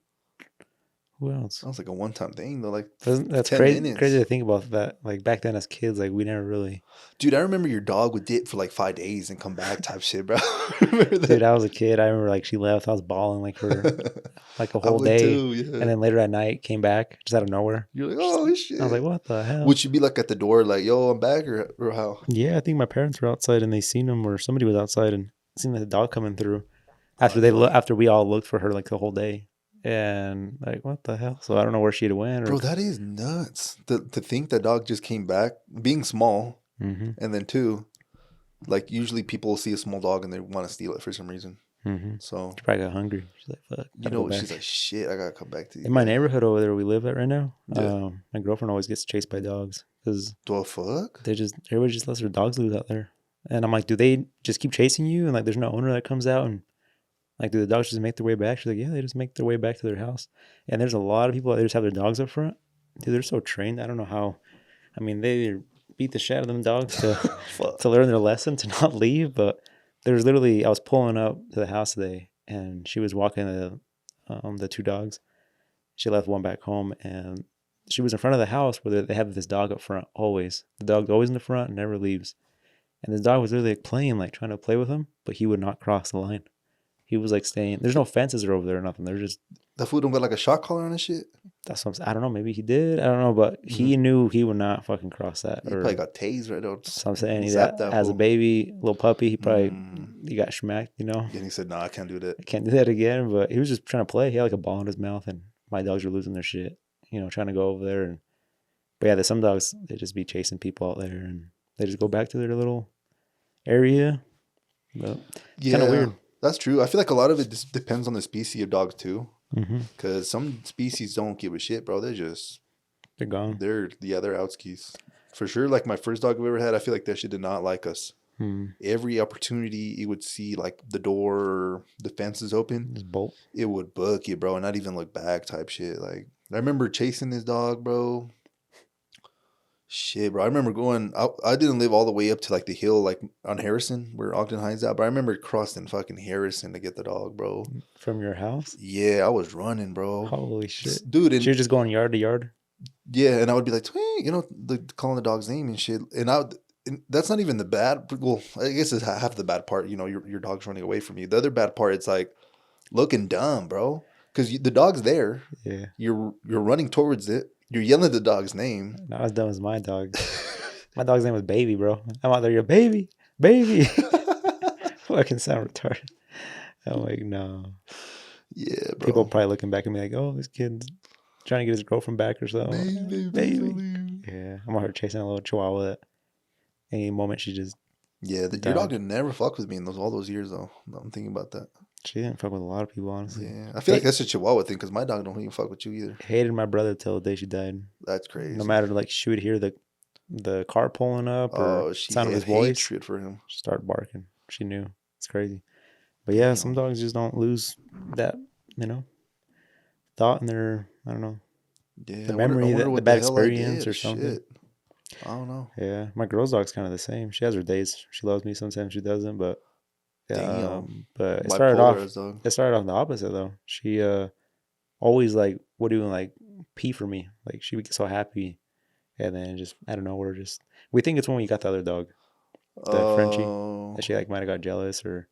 who else? That was like a one time thing though, like That's 10 minutes. crazy to think about that. Like back then as kids, like we never really. Dude, I remember your dog would dip for like 5 days and come back type shit, bro. Remember Dude, that? I was a kid. I remember like she left. I was bawling like for like a I whole would day, too, and yeah. then later at night came back just out of nowhere. You're like, She's- oh I was like, shit. what the hell? Would you be like at the door, like, yo, I'm back, or how? Yeah, I think my parents were outside and they seen him, or somebody was outside and seen the dog coming through. Oh, that's funny. After we all looked for her like the whole day, and like what the hell? So I don't know where she'd went or. Bro, that is nuts. To think that dog just came back, being small, Mm-hmm. and then two, like usually people see a small dog and they want to steal it for some reason. Mm-hmm. So, She probably got hungry. She's like, fuck, you gotta go know, she's back. like, shit, I gotta come back to these In my guys. neighborhood over there we live at right now, Yeah. my girlfriend always gets chased by dogs because The fuck? everybody just lets their dogs loose out there. And I'm like, do they just keep chasing you? And like, there's no owner that comes out and like, do the dogs just make their way back? She's like, yeah, they just make their way back to their house. And there's a lot of people that just have their dogs up front. Dude, they're so trained. I don't know how. I mean, they beat the shit out of them dogs Fuck. to learn their lesson to not leave. But there's literally, I was pulling up to the house today, and she was walking the two dogs. She left one back home, and she was in front of the house where they have this dog up front always. The dog's always in the front and never leaves. And this dog was literally like playing, like trying to play with him, but he would not cross the line. He was like staying. There's no fences over there or nothing. They're just. That fool don't got like a shot collar on his shit. That's what I'm saying. I don't know. Maybe he did. I don't know, but he knew he would not fucking cross that. He Or probably got tased right there. so I'm saying he Zap that as a fool. baby, little puppy, Mm. he got smacked. You know, And he said, "Nah, I can't do that." I can't do that again. But he was just trying to play. He had like a ball in his mouth, and my dogs were losing their shit. You know, trying to go over there. And but yeah, there's some dogs they just be chasing people out there, and they just go back to their little area. But it's kind of Yeah, weird. that's true. I feel like a lot of it just depends on the species of dogs too. Mm-hmm. Because some species don't give a shit, bro. They're gone. They're outskis. For sure, like my first dog I've ever had, I feel like that shit did not like us. Hmm. Every opportunity it would see like the door or the fences open, Just bolt. it would book you, bro, and not even look back type shit. Like I remember chasing this dog, bro. Shit, bro. I remember going. I didn't live all the way up to like the hill, like on Harrison, where Ogden High's at. But I remember crossing fucking Harrison to get the dog, bro. From your house? Yeah, I was running, bro, Holy shit. dude. So you're And just going yard to yard? yeah, and I would be like, "Twing," calling the dog's name and shit. And that's not even the bad. Well, I guess it's half the bad part. Your dog's running away from you. The other bad part, it's like looking dumb, bro, because the dog's there. Yeah. You're running towards it. You're yelling the dog's name. Not as dumb as my dog. My dog's name was Baby, bro. I'm out there, yo, baby, baby. Fucking sound retarded. I'm like, no. Yeah, bro. People probably looking back at me like, oh, this kid's trying to get his girlfriend back or something. Baby, Baby. Yeah. I'm out here chasing a little chihuahua that any moment she just Yeah, your died. dog did never fuck with me in all those years though. I'm thinking about that. She didn't fuck with a lot of people, honestly. Yeah, I feel like Hate, that's a Chihuahua thing because my dog don't even fuck with you either. hated my brother till the day she died. That's No crazy. matter like she would hear the car pulling up or Oh, she sound of had his voice, hatred for him. she'd start barking. She knew. It's crazy. But yeah, some Damn. dogs just don't lose that, thought in their, I don't know, Yeah, the I memory, wonder the what the bad hell I experience did. or something. Shit. I don't know. Yeah, my girl's dog's kind of the same. She has her days. She loves me. Sometimes she doesn't. Damn. But Bipolar as dog. it started off the opposite though. She always like would even like pee for me. Like she would get so happy, and then just out of nowhere, just we think it's when we got the other dog, the Frenchie, Oh, that she like might have got jealous or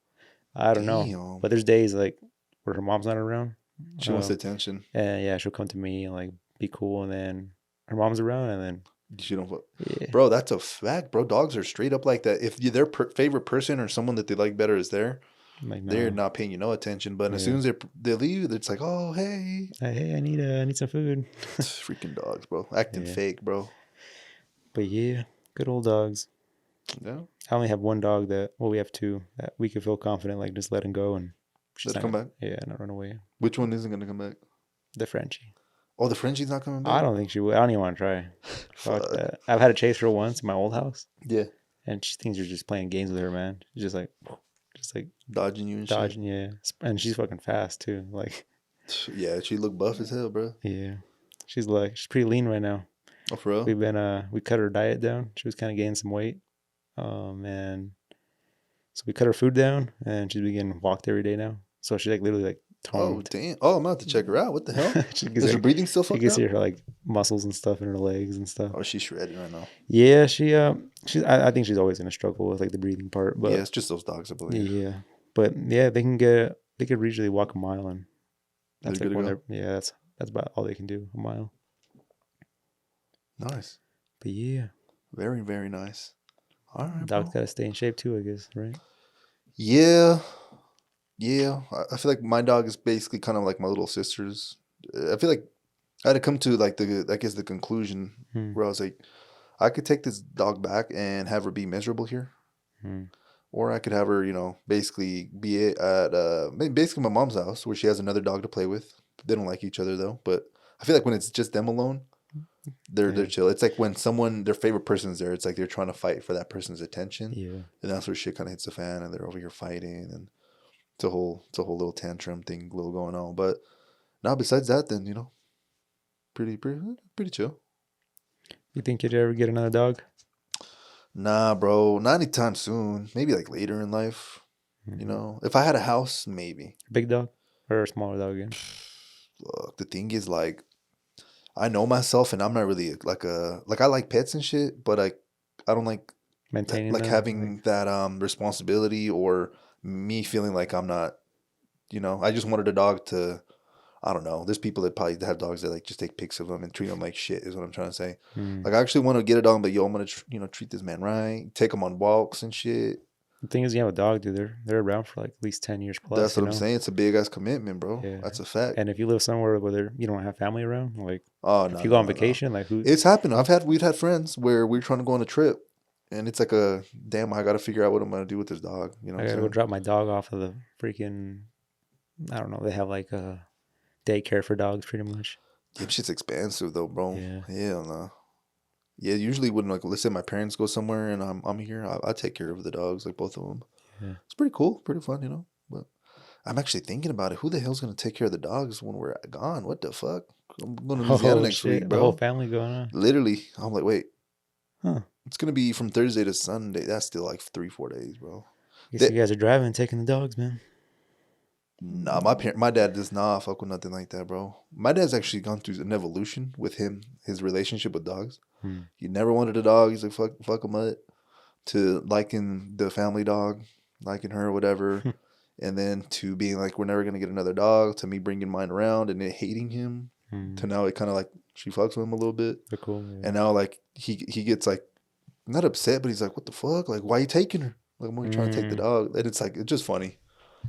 I don't know. damn. But there's days like where her mom's not around, She wants um, attention. and yeah, she'll come to me and like be cool, and then her mom's around, and then She don't fuck. yeah, Bro, that's a fact, bro. Dogs are straight up like that. If their favorite person or someone that they like better is there, I'm like they're no, not paying you no attention. But as yeah, soon as they leave, it's like, oh, hey. hey, I need some food. Freaking dogs, bro. Acting Yeah, fake, bro. but yeah, good old dogs. Yeah. I only have one dog that, well, we have two that we could feel confident, like just let him go and she's Let it not come gonna, back. yeah, not run away. Which one isn't going to come back? The Frenchie. Oh, the Frenchie's not coming I back? don't think she would. I don't even want to try. Fuck Fuck. that. I've had to chase her once in my old house, Yeah. and she thinks you're just playing games with her, man. She's just like Dodging you and shit. dodging, yeah. And she's fucking fast too. Like, Yeah, she look buff as hell, bro. yeah. She's pretty lean right now. Oh, for real? We cut her diet down. She was kind of gaining some weight. And so we cut her food down, and she's beginning walked every day now. So she like literally like Oh, toned. damn. Oh, I'm about to check her out. What the hell? she can Is her see, breathing still she fucked can see up? her like muscles and stuff in her legs and stuff. Oh, she's shredded right now. Yeah, I think she's always gonna struggle with like the breathing part, Yeah, but it's just those dogs, I believe. yeah, but yeah, they could usually walk a mile, and They're that's good like to when go. they're that's about all they can do, a mile. Nice. But yeah, Very, very nice. All right, dogs bro. gotta stay in shape too, I guess, right? Yeah. Yeah. I feel like my dog is basically kind of like my little sister's. I feel like I had to come to like I guess the conclusion Hmm. where I was like, I could take this dog back and have her be miserable here. Hmm. Or I could have her, basically be at basically my mom's house where she has another dog to play with. They don't like each other though, but I feel like when it's just them alone, they're Yeah, chill. It's like when their favorite person's there, it's like they're trying to fight for that person's attention, yeah. and that's where shit kind of hits the fan, and they're over here fighting, and it's a whole little tantrum thing, little going on. But now besides that, then pretty chill. You think you'd ever get another dog? Nah, bro, not anytime soon. Maybe like later in life. Mhm. If I had a house, maybe. Big dog or a smaller dog again? Look, the thing is, like, I know myself, and I'm not really like I like pets and shit, but I don't like that, Maintaining like them? having that responsibility or me feeling like I'm not. I just wanted a dog to. I don't know. There's people that probably have dogs that like just take pics of them and treat them like shit. Is what I'm trying to say. Hmm. Like I actually want to get a dog, but yo, I'm gonna treat this man right, take him on walks and shit. The thing is, you have a dog, dude. They're around for like at least 10 years That's plus, what I'm saying. It's a big ass commitment, bro. Yeah. That's a fact. And if you live somewhere where you don't have family around, like Oh if no you go no on no no. vacation, like who It's happened. We've had friends where we're trying to go on a trip, and it's like a damn. I got to figure out what I'm gonna do with this dog. You know I what I'm gotta go saying? drop my dog off of the freaking, I don't know, they have like a daycare for dogs pretty much. Yeah, shit's expensive though, bro. Yeah. Hell no. Yeah, usually when like let's say my parents go somewhere and I'm here, I take care of the dogs, like both of them. Yeah. It's pretty cool, pretty fun, But I'm actually thinking about it. Who the hell's gonna take care of the dogs when we're gone? What the fuck? I'm going to Louisiana Oh next week, shit. The whole bro. family going on. Literally, I'm like, wait, Huh. it's gonna be from Thursday to Sunday. That's still like 3-4 days, bro. Guess They, you guys are driving and taking the dogs, man. Nah, my dad does not fuck with nothing like that, bro. My dad's actually gone through an evolution with his relationship with dogs. Hmm. He never wanted a dog. He's like, fuck him up, to liking the family dog, liking her, whatever. And then to being like, we're never going to get another dog, to me bringing mine around and it hating him, Hmm. to now it kind of like, she fucks with him a little bit. They're cool. Yeah. And now like, he gets like, not upset, but he's like, what the fuck? Like, why are you taking her? Like, I'm only trying to take the dog. And it's like, it's just funny.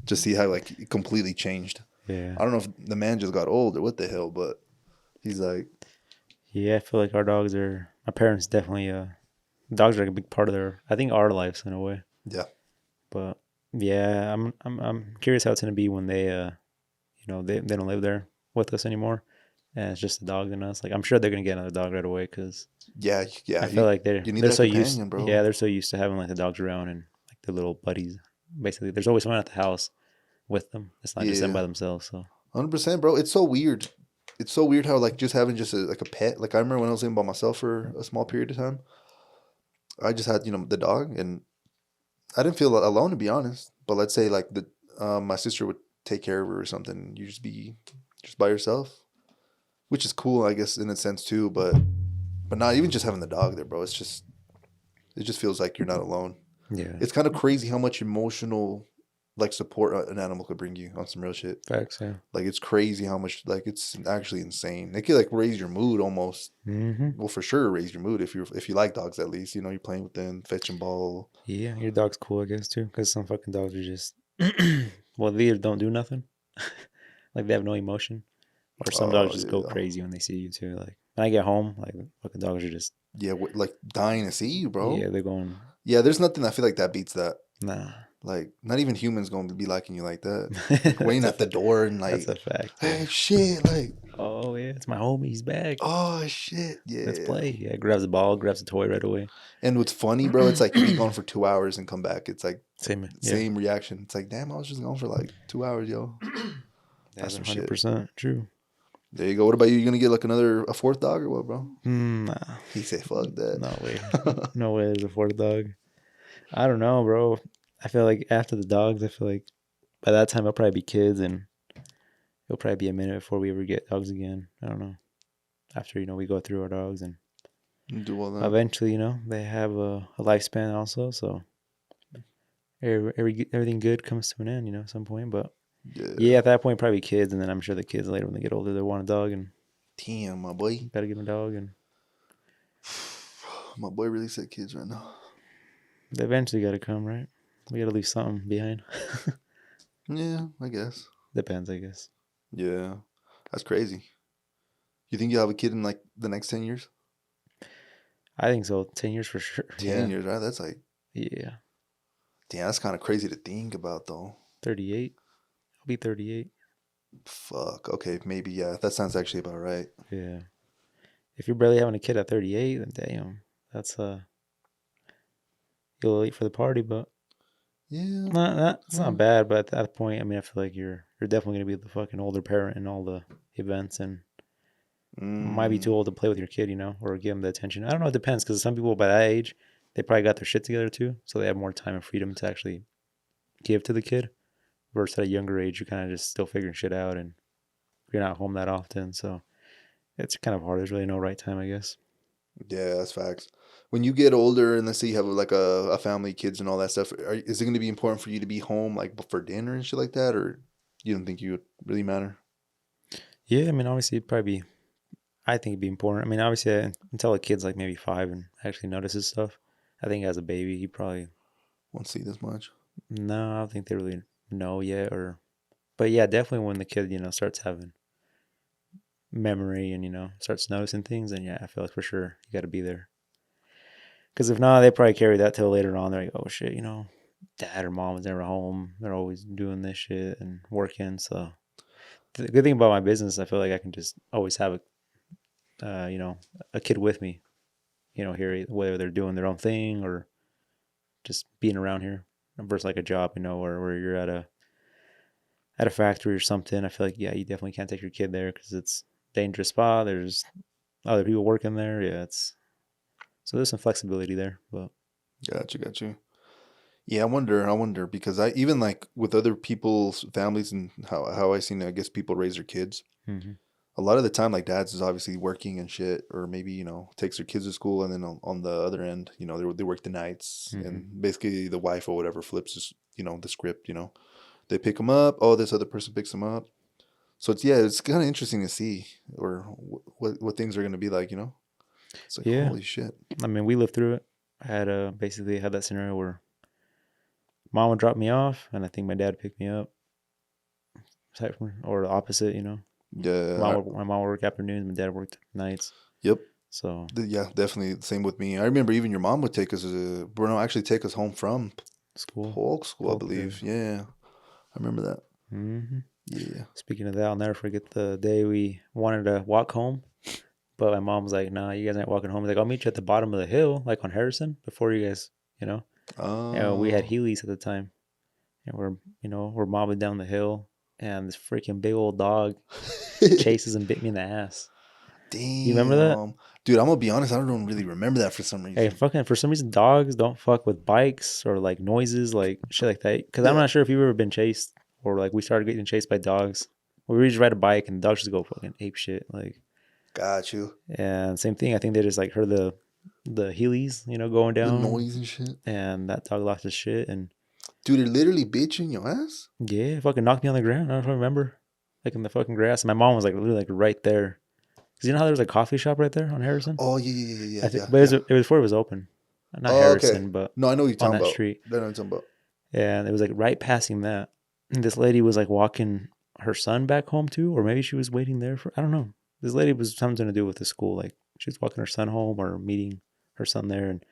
Just see how like it completely changed. Yeah. I don't know if the man just got old or what the hell, but he's like, Yeah, I feel like my parents definitely, dogs are like a big part of I think our lives in a way. yeah, But Yeah, I'm curious how it's gonna be when they they don't live there with us anymore, and it's just the dog and us. Like I'm sure they're gonna get another dog right away because Yeah, yeah. I feel like You need they're that so used. companion, Yeah, bro. they're so used to having like the dogs around and like their little buddies. Basically, there's always someone at the house with them. It's not just them Yeah, by themselves. So 100%, bro. It's so weird. It's so weird how like just having just like a pet. Like I remember when I was living by myself for a small period of time. I just had the dog, and I didn't feel alone to be honest. But let's say like the my sister would take care of her or something. You just be just by yourself, which is cool, I guess, in a sense too. But not even just having the dog there, bro. It just feels like you're not alone. yeah, It's kind of crazy how much emotional like support an animal could bring you on some real shit. facts. Yeah. Like it's crazy how much like it's actually insane. It could like raise your mood almost. Mm-hmm. Well, for sure, raise your mood if you like dogs at least. You're playing with them, fetching ball. Yeah, your dog's cool, I guess too, because some fucking dogs are just well, they either don't do nothing, like they have no emotion, or some dogs Oh just go yeah, crazy when they see you too. Like when I get home, like fucking dogs are just yeah, like dying to see you, yeah, bro. they're going Yeah, there's nothing I feel like that beats that. nah. Like not even humans going to be liking you like that. Like waiting that's a at the door and that's like, a fact. Yeah. hey shit, like Oh yeah, it's my homie. He's back. oh shit, Let's yeah. play. Yeah, grabs the ball, grabs the toy right away. And what's funny, bro, it's like you be gone for 2 hours and come back. It's like Same. Yeah, same reaction. It's like, damn, I was just gone for like 2 hours, yo. That's that's some hundred shit. percent true. There you go. What about you? You gonna get like a fourth dog or what, bro? Nah, He said, fuck that. no way. No way. There's a fourth dog. I don't know, bro. I feel like after the dogs, I feel like by that time, it'll probably be kids, and it'll probably be a minute before we ever get dogs again. I don't know. After we go through our dogs, and Do all that. eventually, they have a lifespan also. So everything good comes to an end, at some point. But yeah, Yeah. at that point, probably kids, and then I'm sure the kids later when they get older, they want a dog, and Damn, my boy. gotta give them a dog, and My boy really said kids right now. they eventually gotta come, right? We gotta leave something behind. Yeah, I guess. Depends, I guess. Yeah. That's crazy. You think you'll have a kid in like the next 10 years? I think so. 10 years for sure. 10 Yeah, years, right? That's like, yeah. damn, that's kind of crazy to think about though. 38. I'll be 38. Fuck. Okay, maybe, yeah. That sounds actually about right. Yeah. If you're barely having a kid at 38, then damn, that's you're late for the party, but Yeah. not it's Huh. not bad. But at that point, I mean, I feel like you're definitely gonna be the fucking older parent in all the events, and might be Mm. too old to play with your kid, or give them the attention. I don't know. It depends because some people by that age, they probably got their shit together too, so they have more time and freedom to actually give to the kid. Versus at a younger age, you're kind of just still figuring shit out, and you're not home that often, so it's kind of hard. There's really no right time, I guess. Yeah, that's facts. When you get older and let's say you have like a family, kids and all that stuff, is it going to be important for you to be home like for dinner and shit like that, or you don't think you would really matter? Yeah, I mean, obviously, it'd probably be. I think it'd be important. I mean, obviously, until a kid's like maybe 5 and actually notices stuff. I think as a baby, he probably Won't see this much. no. I don't think they really know yet, or but yeah, definitely when the kid starts having memory and starts noticing things, and yeah, I feel like for sure you got to be there. Because if not, they probably carry that till later on. They're like, oh shit, dad or mom was never home. They're always doing this shit and working. So the good thing about my business, I feel like I can just always have a kid with me. Here whether they're doing their own thing or just being around here versus like a job, where you're at a factory or something. I feel like yeah, you definitely can't take your kid there because it's a dangerous spot. There's other people working there. Yeah, it's so there's some flexibility there, but Gotcha, gotcha. Yeah, I wonder because I even like with other people's families and how I seen I guess people raise their kids. hmm A lot of the time, like dads is obviously working and shit, or maybe takes their kids to school, and then on the other end, they work the nights, hmm and basically the wife or whatever flips the script. They pick them up. Oh, this other person picks them up. So it's kind of interesting to see or what things are gonna be like. It's like yeah. holy shit. I mean, we lived through it. I had basically had that scenario where mom would drop me off, and I think my dad picked me up, or the opposite. Yeah. My mom would work afternoons, my dad worked nights. Yep. So Yeah, definitely. Same with me. I remember even your mom would take us, Bruno actually take us home from school. Polk school, I Polk, yeah. believe. Yeah, I remember that. Hmm. Yeah. Speaking of that, I'll never forget the day we wanted to walk home, but my mom was like, "Nah, you guys ain't walking home." Like, I'll meet you at the bottom of the hill, like on Harrison, before you guys, you know. And we had Oh. Heelys at the time, and we're mobbing down the hill, and this freaking big old dog chases and bit me in the ass. You remember that? Damn. Dude, I'm gonna be honest, I don't really remember that for some Hey, reason. fucking for some reason, dogs don't fuck with bikes or like noises, like shit like that. Because I'm Yeah. not sure if you've ever been chased or like we started getting chased by dogs. We just ride a bike and the dogs just go fucking ape shit. Like, Got you. and same thing. I think they just like heard the Heelys, going The down, noise and shit. and that dog lost his shit. And Dude, it literally bit you in your ass? yeah, fucking knocked me on the ground. I don't know if I remember, like in the fucking grass. And my mom was like literally like right there. Cause you know how there was a coffee shop right there on Harrison. Oh, yeah, yeah, yeah, I yeah, think, yeah, but yeah. it was before it was open. Not Oh, okay. Harrison, but No, I know what you're on talking that about. street. I know what you're talking about. And it was like right passing that. And this lady was like walking her son back home too, or maybe she was waiting there for, I don't know. This lady was something to do with the school. Like she was walking her son home or meeting her son there, and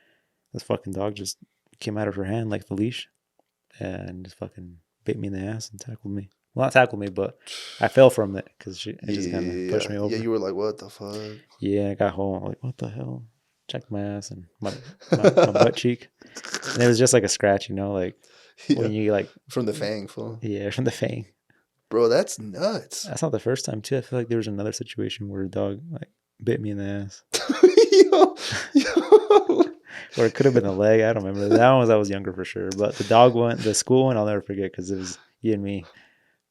this fucking dog just came out of her hand like the leash and just fucking bit me in the ass and tackled me. Well, not tackled me, but I fell from it because it just kind of pushed Yeah. me Yeah, over. you were like, what the fuck? Yeah, I got home. I'm like, what the hell? Checked my ass and my butt cheek. And it was just like a scratch, like Yeah. when you like, From the fang, fool. yeah, from the fang. Bro, that's nuts. That's not the first time too. I feel like there was another situation where a dog like bit me in the ass, Yo, yo. or it could have been the leg. I don't remember. That one was I was younger for sure. But the dog one, the school one, I'll never forget because it was you and me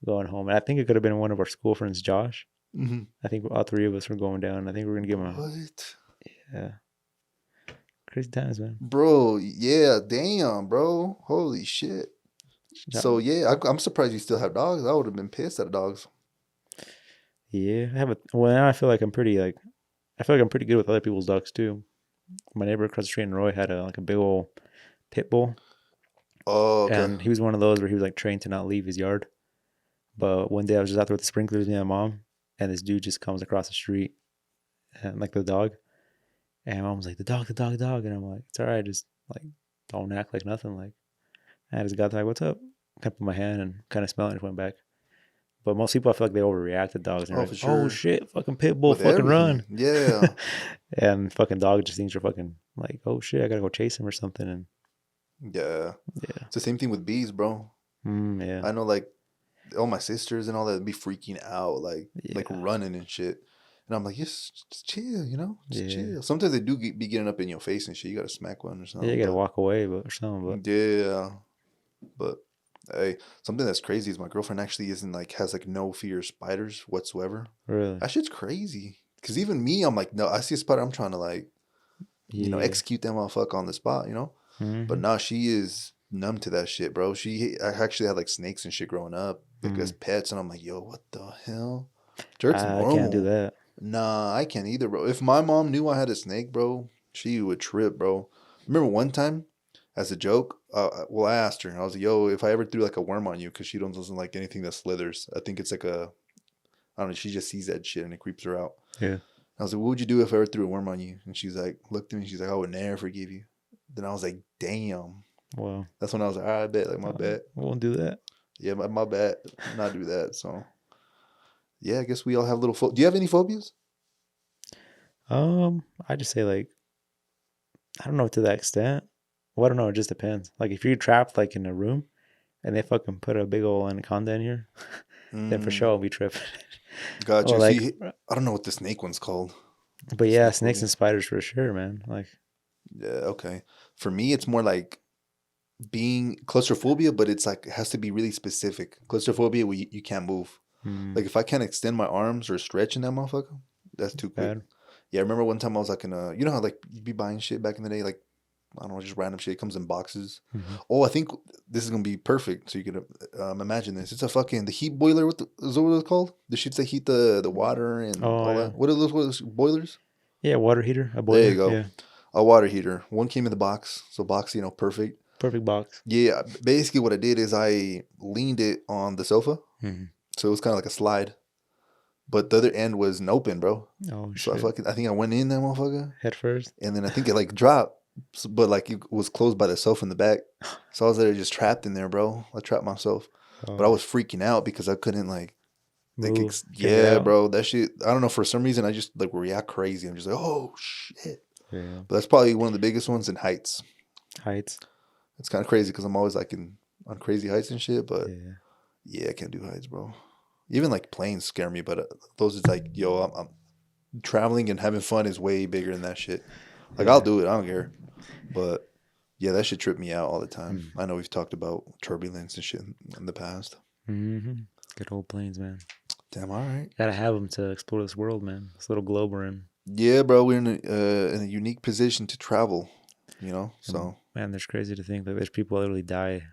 going home, and I think it could have been one of our school friends, Josh. Mhm. I think all three of us were going down. I think we're gonna give him a What? yeah, crazy times, man. Bro, yeah, damn, bro. Holy shit. So, yeah, I'm surprised you still have dogs. I would have been pissed at dogs. Yeah, I have a. Well, now I feel like I'm pretty like. I feel like I'm pretty good with other people's dogs too. My neighbor across the street in Roy had a big old pit bull, Oh, okay. and he was one of those where he was like trained to not leave his yard. But one day I was just out there with the sprinklers, me and my mom, and this dude just comes across the street, and like the dog, and my mom was like, "The dog, the dog, the dog," and I'm like, "It's all right, just like don't act like nothing." Like I just got like, "What's up?" Kind of put my hand and kind of smelled it and went back. But most people, I feel like they overreact to dogs and Oh, they're for like, "Oh sure. shit, fucking pit bull, With fucking run!" everything. Yeah. And fucking dog just thinks you're fucking like, "Oh shit, I gotta go chase him or something." And Yeah. yeah, It's the same thing with bees, bro. yeah, I know, like, all my sisters and all that be freaking out, like yeah, running and shit. And I'm like, just chill, just yeah. chill. Sometimes they do be getting up in your face and shit. You gotta smack one or Yeah, you something. gotta But walk away, but or something. But yeah, but hey, something that's crazy is my girlfriend actually isn't like has like no fear of spiders whatsoever. really, That shit's crazy. Cause even me, I'm like, no, I see a spider, I'm trying to like, yeah. execute that motherfucker on the spot. But Mm-hmm. now she is numb to that shit, bro. I actually had like snakes and shit growing up, like as Mm. pets, and I'm like, yo, what the hell? Jerk's I can't do normal. that. Nah, I can't either, bro. If my mom knew I had a snake, bro, she would trip, bro. Remember one time, as a joke, well, I asked her, I was like, yo, if I ever threw like a worm on you, because she doesn't like anything that slithers. I think it's like I don't know, she just sees that shit and it creeps her out. Yeah. I was like, what would you do if I ever threw a worm on you? And she's like, looked at me, she's like, I would never forgive you. Then I was like, damn. Well, That's when I was like, all right, I bet, like, my bad. I won't do that. Yeah, my bad. Not do that. So, yeah, I guess we all have little. Do you have any phobias? I just say like I don't know to that extent. Well, I don't know. It just depends. Like if you're trapped like in a room and they fucking put a big old anaconda in here, then for sure Mm, I'll be tripping. got Or you. like, See, I don't know what the snake one's called. but yeah, Snake snakes phobia. and spiders for sure, man. Like, Yeah, okay. For me, it's more like being claustrophobia, but it's like it has to be really specific. Claustrophobia, where you can't move. hmm, Like if I can't extend my arms or stretch in that motherfucker, that's too quick. bad. Yeah, I remember one time I was like in a, you know how like you'd be buying shit back in the day, like I don't know, just random shit. It comes in boxes. Hmm. Oh, I think this is gonna be perfect. So you can imagine this. It's a fucking the heat boiler. Is that what it's called? The shits that heat the water and Oh all yeah, that. What are those boilers? yeah. Water heater, a There you boiler. go. Yeah, A water heater. One came in the box, so box, perfect. perfect box. Yeah, basically what I did is I leaned it on the sofa, Hmm. so it was kind of like a slide, but the other end was open, bro. Oh So shit. I think I went in that motherfucker, Head first. and then I think it like dropped. but like it was closed by itself in the back. So I was there just trapped in there, bro. I trapped myself, but I Oh, was freaking out because I couldn't move. Can't get yeah, out. bro. That shit. I don't know. For some reason, I just like react crazy. I'm just like, oh shit. Yeah. But that's probably one of the biggest ones in heights. Heights. It's kind of crazy because I'm always like in on crazy heights and shit. But Yeah. yeah, I can't do heights, bro. Even like planes scare me, but those is like, yo, I'm traveling and having fun is way bigger than that shit. Like I'll Yeah. do it, I don't care. But yeah, that shit trip me out all the time. Mm. I know we've talked about turbulence and shit in the past. Mm-hmm. Good old planes, man. Damn, all right. Gotta have them to explore this world, man. This little globe we're in. Yeah, bro, we're in a unique position to travel, you know. And So man, there's crazy to think that there's people that literally die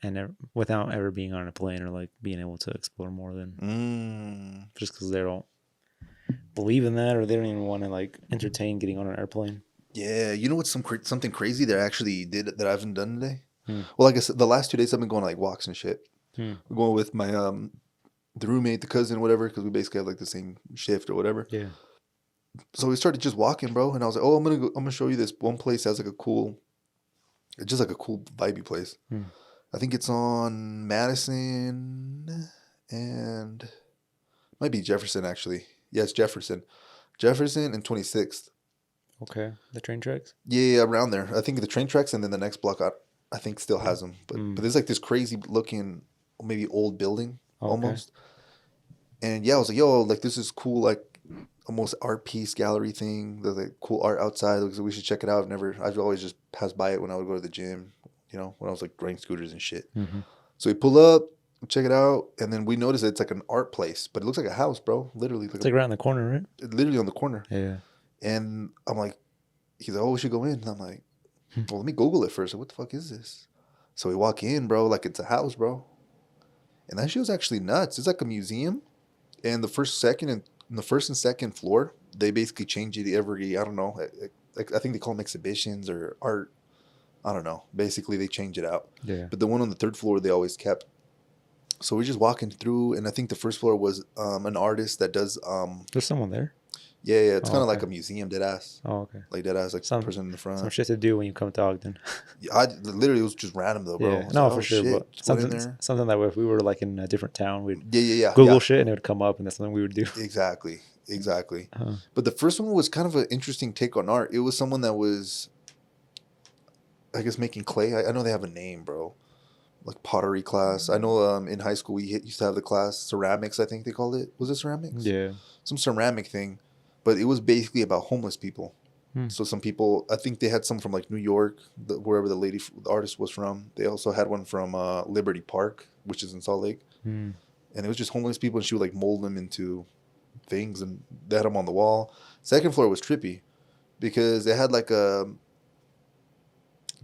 and without ever being on a plane or like being able to explore more than mm, just because they don't believe in that or they don't even want to like entertain getting on an airplane. yeah, you know what's something crazy that I actually did that I haven't done today? Hmm. Well, like I said, the last 2 days I've been going on, like walks and shit. Hmm. I'm going with my the roommate, the cousin, whatever, because we basically have like the same shift or whatever. Yeah. So we started just walking, bro, and I was like, "Oh, I'm gonna show you this one place that has like a cool, it's just like a cool vibey place. Hmm. I think it's on Madison and might be Jefferson actually. Yeah, it's Jefferson, Jefferson and 26th. Okay. The train tracks. Yeah, around there. I think the train tracks, and then the next block, I think still has them. But Hmm. there's like this crazy looking, maybe old building Okay. almost. And yeah, I was like, yo, like this is cool, like almost art piece gallery thing. There's like cool art outside. Like, so we should check it out. I've always just passed by it when I would go to the gym, you know, when I was like riding scooters and shit. Mm-hmm. So we pull up, check it out, and then we notice that it's like an art place, but it looks like a house, bro. Literally, It's like right in the corner, right? literally on the corner. Yeah. And I'm like, he's like, oh, we should go in. And I'm like, Hmm. well, let me Google it first. Like, what the fuck is this? So we walk in, bro, like it's a house, bro. And that shit was actually nuts. It's like a museum, and the first and second floor, they basically change it every, I don't know, like I think they call them exhibitions or art. I don't know. Basically, they change it out. Yeah. But the one on the third floor, they always kept. So we're just walking through, and I think the first floor was an artist that does. There's someone there. Yeah, it's Oh, kind of like okay. a museum, dead ass, Oh, okay. like dead ass, like Some person in the some front. shit to do when you come to Ogden. Yeah, I literally it was just random though, bro. I Yeah. was like, No, for oh sure. But shit, just went in something there. something that if we were like in a different town, we'd Yeah. Google shit and it would come up, and that's something we would do. Exactly. Huh. But the first one was kind of an interesting take on art. It was someone that was, I guess, making clay. I know they have a name, bro. Like pottery class. I know in high school used to have the class ceramics. I think they called it. Was it ceramics? Yeah. Some ceramic thing, but it was basically about homeless people. Hmm. So some people, I think they had some from like New York, wherever the artist was from. They also had one from Liberty Park, which is in Salt Lake, Hmm. and it was just homeless people, and she would like mold them into things, and they had them on the wall. Second floor was trippy because they had like a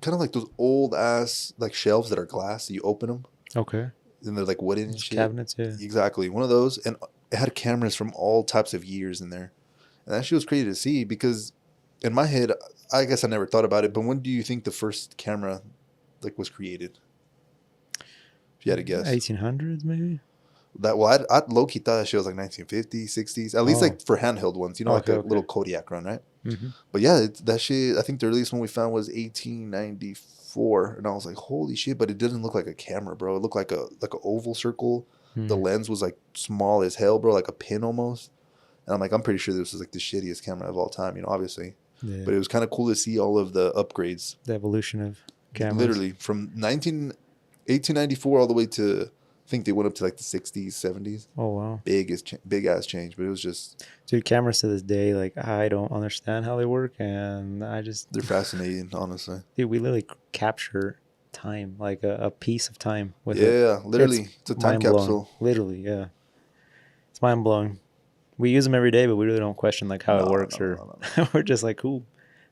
kind of like those old ass like shelves that are glass. You open them Okay. and they're like wooden and Just shit. cabinets. Yeah. Exactly, one of those, and it had cameras from all types of years in there, and that shit was crazy to see because in my head, I guess I never thought about it. But when do you think the first camera like was created? If you had to guess, 1800s maybe. that well, I low key thought that shit was like 1950s, 60s, at least Oh. like for handheld ones. You know, like Okay. a Okay. little Kodiak run, right? Mm-hmm. But yeah, that shit. I think the earliest one we found was 1894, and I was like, holy shit! But it didn't look like a camera, bro. It looked like a oval circle. The Hmm. lens was like small as hell, bro, like a pin almost. And I'm like, I'm pretty sure this was like the shittiest camera of all time, you know, obviously. Yeah. But it was kind of cool to see all of the upgrades, The evolution of cameras. literally from 1894 all the way to I think they went up to like the 60s, 70s. Oh wow. Big ass change, but it was just Dude, cameras to this day, like I don't understand how they work, and I just, they're fascinating, honestly. dude, we literally capture time, like a piece of time with it. Yeah, It's literally, it's a time mind blowing. capsule. Literally, yeah, it's mind blowing. We use them every day, but we really don't question like how it No, works, no, no, or no, no. we're just like, cool,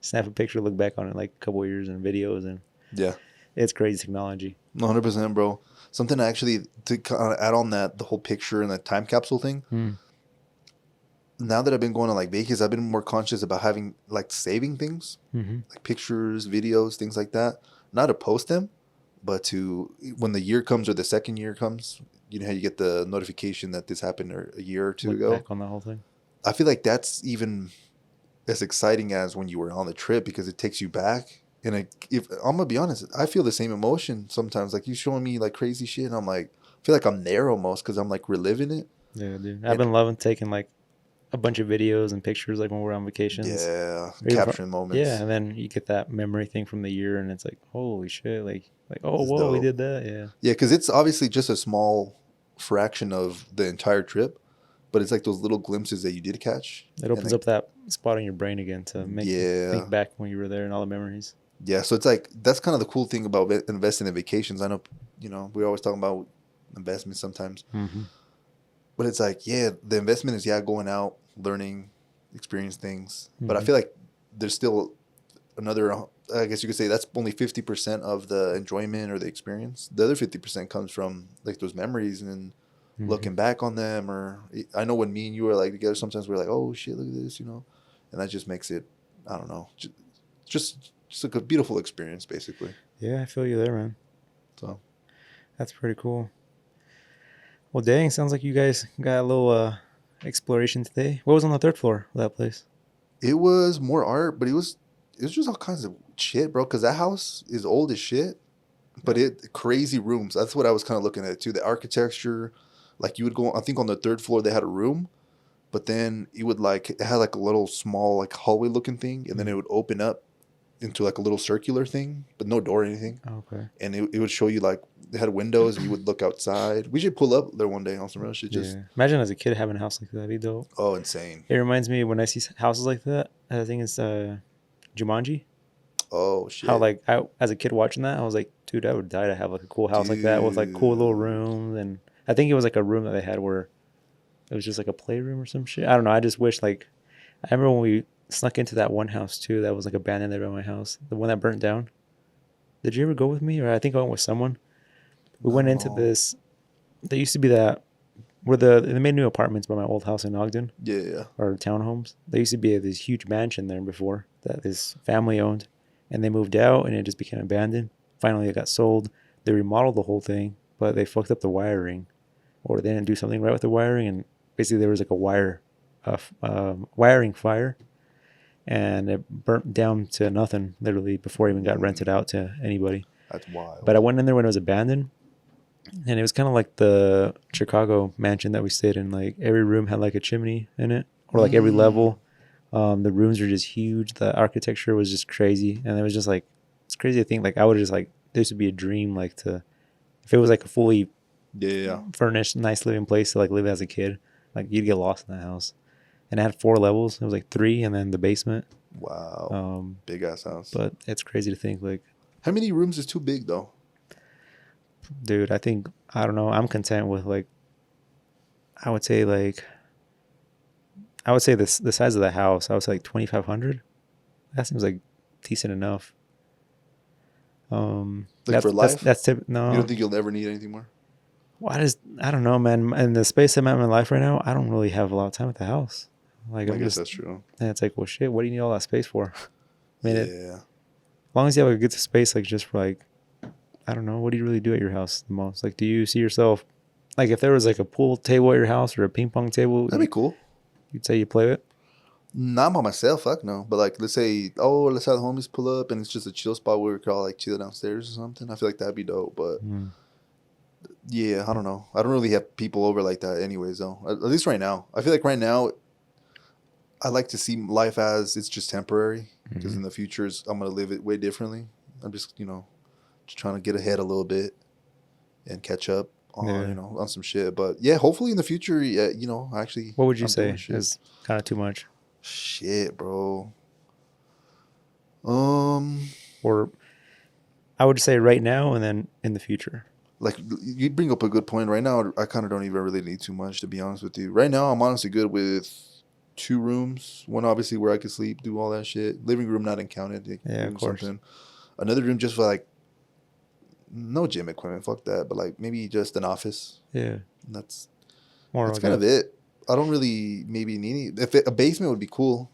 snap a picture, look back on it like a couple of years in videos, and Yeah, it's crazy technology. 100%, bro. Something actually to kind of add on that the whole picture and the time capsule thing. Hmm. Now that I've been going to like Vegas, I've been more conscious about having like saving things, Mm-hmm. like pictures, videos, things like that. Not to post them, but to when the year comes or the second year comes, you know how you get the notification that this happened a year or two Look ago. back on the whole thing. I feel like that's even as exciting as when you were on the trip because it takes you back. And if I'm gonna be honest, I feel the same emotion sometimes. Like you showing me like crazy shit, and I'm like, I feel like I'm there almost because I'm like reliving it. Yeah, dude. I've And been loving taking like a bunch of videos and pictures like when we're on vacations. yeah, Or even from, capturing yeah, moments and then you get that memory thing from the year, and it's like, holy shit, like oh is whoa, we dope. did that, yeah. Yeah, because it's obviously just a small fraction of the entire trip, but it's like those little glimpses that you did catch, It and opens like up that spot in your brain again to make you yeah, think back when you were there and all the memories. yeah. So it's like that's kind of the cool thing about investing in vacations. I know, we're always talking about investments sometimes, Mm-hmm. but it's like yeah, the investment is yeah going out, learning, experience things. But I Mm-hmm. feel like there's still another. I guess you could say that's only 50% of the enjoyment or the experience. The other 50% comes from like those memories and Mm-hmm. looking back on them. Or I know when me and you are like together, sometimes we're like, oh shit, look at this, and that just makes it, I don't know, just like a beautiful experience, basically. Yeah, I feel you there, man. So That's pretty cool. Well, dang, sounds like you guys got a little exploration today. What was on the third floor of that place? it was more art, but it was just all kinds of shit, bro. Because that house is old as shit, but it crazy rooms. That's what I was kind of looking at too. The architecture, like you would go. I think on the third floor they had a room, but then it would like it had like a little small like hallway looking thing, and then it Mm. would open up into like a little circular thing, but no door or anything. Okay. And it would show you like it had windows, and you would look outside. We should pull up there one day on some real shit. Just Yeah. Imagine as a kid having a house like that. That'd be dope. oh, insane. It reminds me when I see houses like that. I think it's Jumanji. Oh How shit, like I as a kid watching that, I was like, dude, I would die to have like a cool house like that with like cool little dude. rooms. And I think it was like a room that they had where it was just like a playroom or some shit. I don't know. I just wish like I remember when we snuck into that one house too that was like abandoned there by my house, the one that burnt down. Did you ever go with me? Or I think I went with someone. We went into No. this. There used to be that where they made new apartments by my old house in Ogden Yeah. or townhomes. There used to be this huge mansion there before that this family owned, and they moved out and it just became abandoned. Finally, it got sold. They remodeled the whole thing, but they fucked up the wiring, or they didn't do something right with the wiring, and basically there was like a wiring fire, and it burnt down to nothing literally before it even got rented Mm, out to anybody. that's But I wild. went in there when it was abandoned, and it was kind of like the Chicago mansion that we stayed in. Like every room had like a chimney in it, or like every Mm. level. The rooms were just huge. The architecture was just crazy, and it was just like it's crazy to think like I would just like this would be a dream like to if it was like a fully Yeah. furnished, nice living place to like live as a kid. Like you'd get lost in that house, and it had 4 levels. It was like three, and then the basement. Wow. Um, Big ass house. but it's crazy to think like, How many rooms is too big though? dude, I think I don't know. I'm content with like I would say like I would say this the size of the house. I would say like 2,500. That seems like decent enough. Like for life? That's You don't no. think you'll ever need anything more? Well, I don't know, man. In the space I'm at in my life right now, I don't really have a lot of time at the house. Like I I'm guess just, that's true. and it's like, well, shit. What do you need all that space for? I mean, as Yeah. long as you have a good space, like just for like, I don't know. What do you really do at your house the most? Like, do you see yourself, like, if there was like a pool table at your house or a ping pong table, That'd be cool. you'd say you play it? Not by myself, fuck no. But like, let's say, oh, let's have the homies pull up, and it's just a chill spot where we could all like chill downstairs or something. I feel like that'd be dope. But Mm, yeah, I don't know. I don't really have people over like that, anyways. Though, at least right now, I feel like right now, I like to see life as it's just temporary. Because mm-hmm. in the futures, I'm gonna live it way differently. I'm just, just trying to get ahead a little bit and catch up on, Yeah. on some shit. But yeah, hopefully in the future, yeah, actually, What would you I'm doing say shit. is kind of too much? Shit, bro. Um, Or I would say right now and then in the future. like you bring up a good point. Right now, I kind of don't even really need too much, to be honest with you. Right now, I'm honestly good with 2 rooms. One obviously where I could sleep, do all that shit. Living room not counted. Like, Yeah, of doing course. something. Another room just for like no gym equipment. Fuck that. But like maybe just an office. Yeah. And that's More that's like kind a of it. I don't really maybe need if a basement would be cool.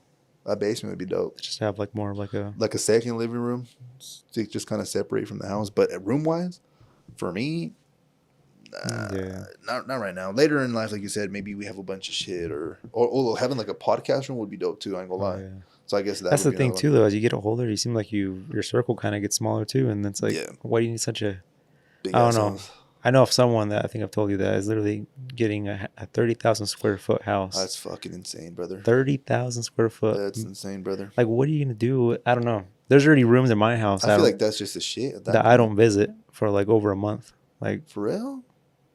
A basement would be dope. just have like more of like a Like a second living room to just kind of separate from the house. But room wise, for me, yeah. not right now. Later in life, like you said, maybe we have a bunch of shit or having like a podcast room would be dope too. I ain't gonna Oh lie. yeah. So I guess that That's would the be another thing one. too, though. As you get older, you seem like your circle kind of gets smaller too, and it's like, Yeah, why do you need such a? big I don't ass know. house. I know of someone that I think I've told you that is literally getting a 30,000 square foot house. That's fucking insane, brother. 30,000 square foot. That's insane, brother. Like, what are you gonna do? I don't know. There's already rooms in my house I feel like that's just a shit at that that I point. don't visit for like over a month. Like, For real?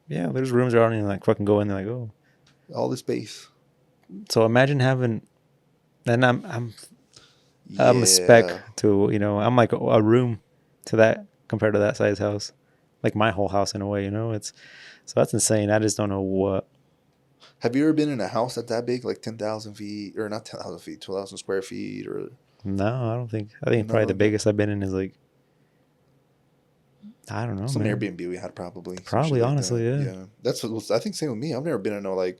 yeah, there's rooms that I don't even like fucking go in there. Like, oh, All the space. so imagine having. And I'm a speck Yeah. to I'm like a room to that compared to that size house, like my whole house in a way. It's so that's insane. I just don't know what. Have you ever been in a house that's that big, like 10,000 feet, or not 10,000 feet, 12,000 square feet, or No, I don't think. I think nothing probably the like that? biggest I've been in is like I don't know, Some man. Airbnb we had probably some shit Probably like that. honestly, yeah. Yeah, that's what I think. Same with me. I've never been in no like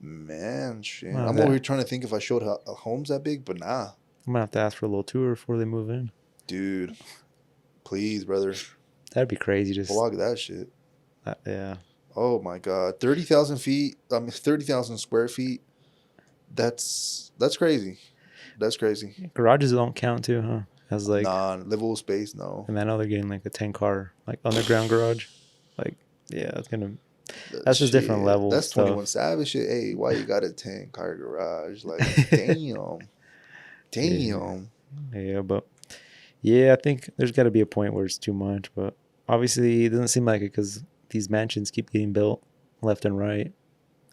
man shit. I'm gonna have I'm over to, here trying to think if I showed homes that big, but nah, I'm gonna have to ask for a little tour before they move in. dude. Please, brother, That'd be crazy. Just vlog that shit. yeah. Oh my god, 30,000 feet. 30,000 square feet. That's crazy. That's crazy. Garages don't count too, huh? As like, Non-livable space. No, and I know they're getting like a 10 car like underground garage. Like, yeah, that that's just different shit. level That's 21 stuff. Savage shit. Hey, why you got a 10-car garage? Like, damn, Yeah, damn. yeah, but yeah, I think there's got to be a point where it's too much. But obviously, it doesn't seem like it because these mansions keep getting built left and right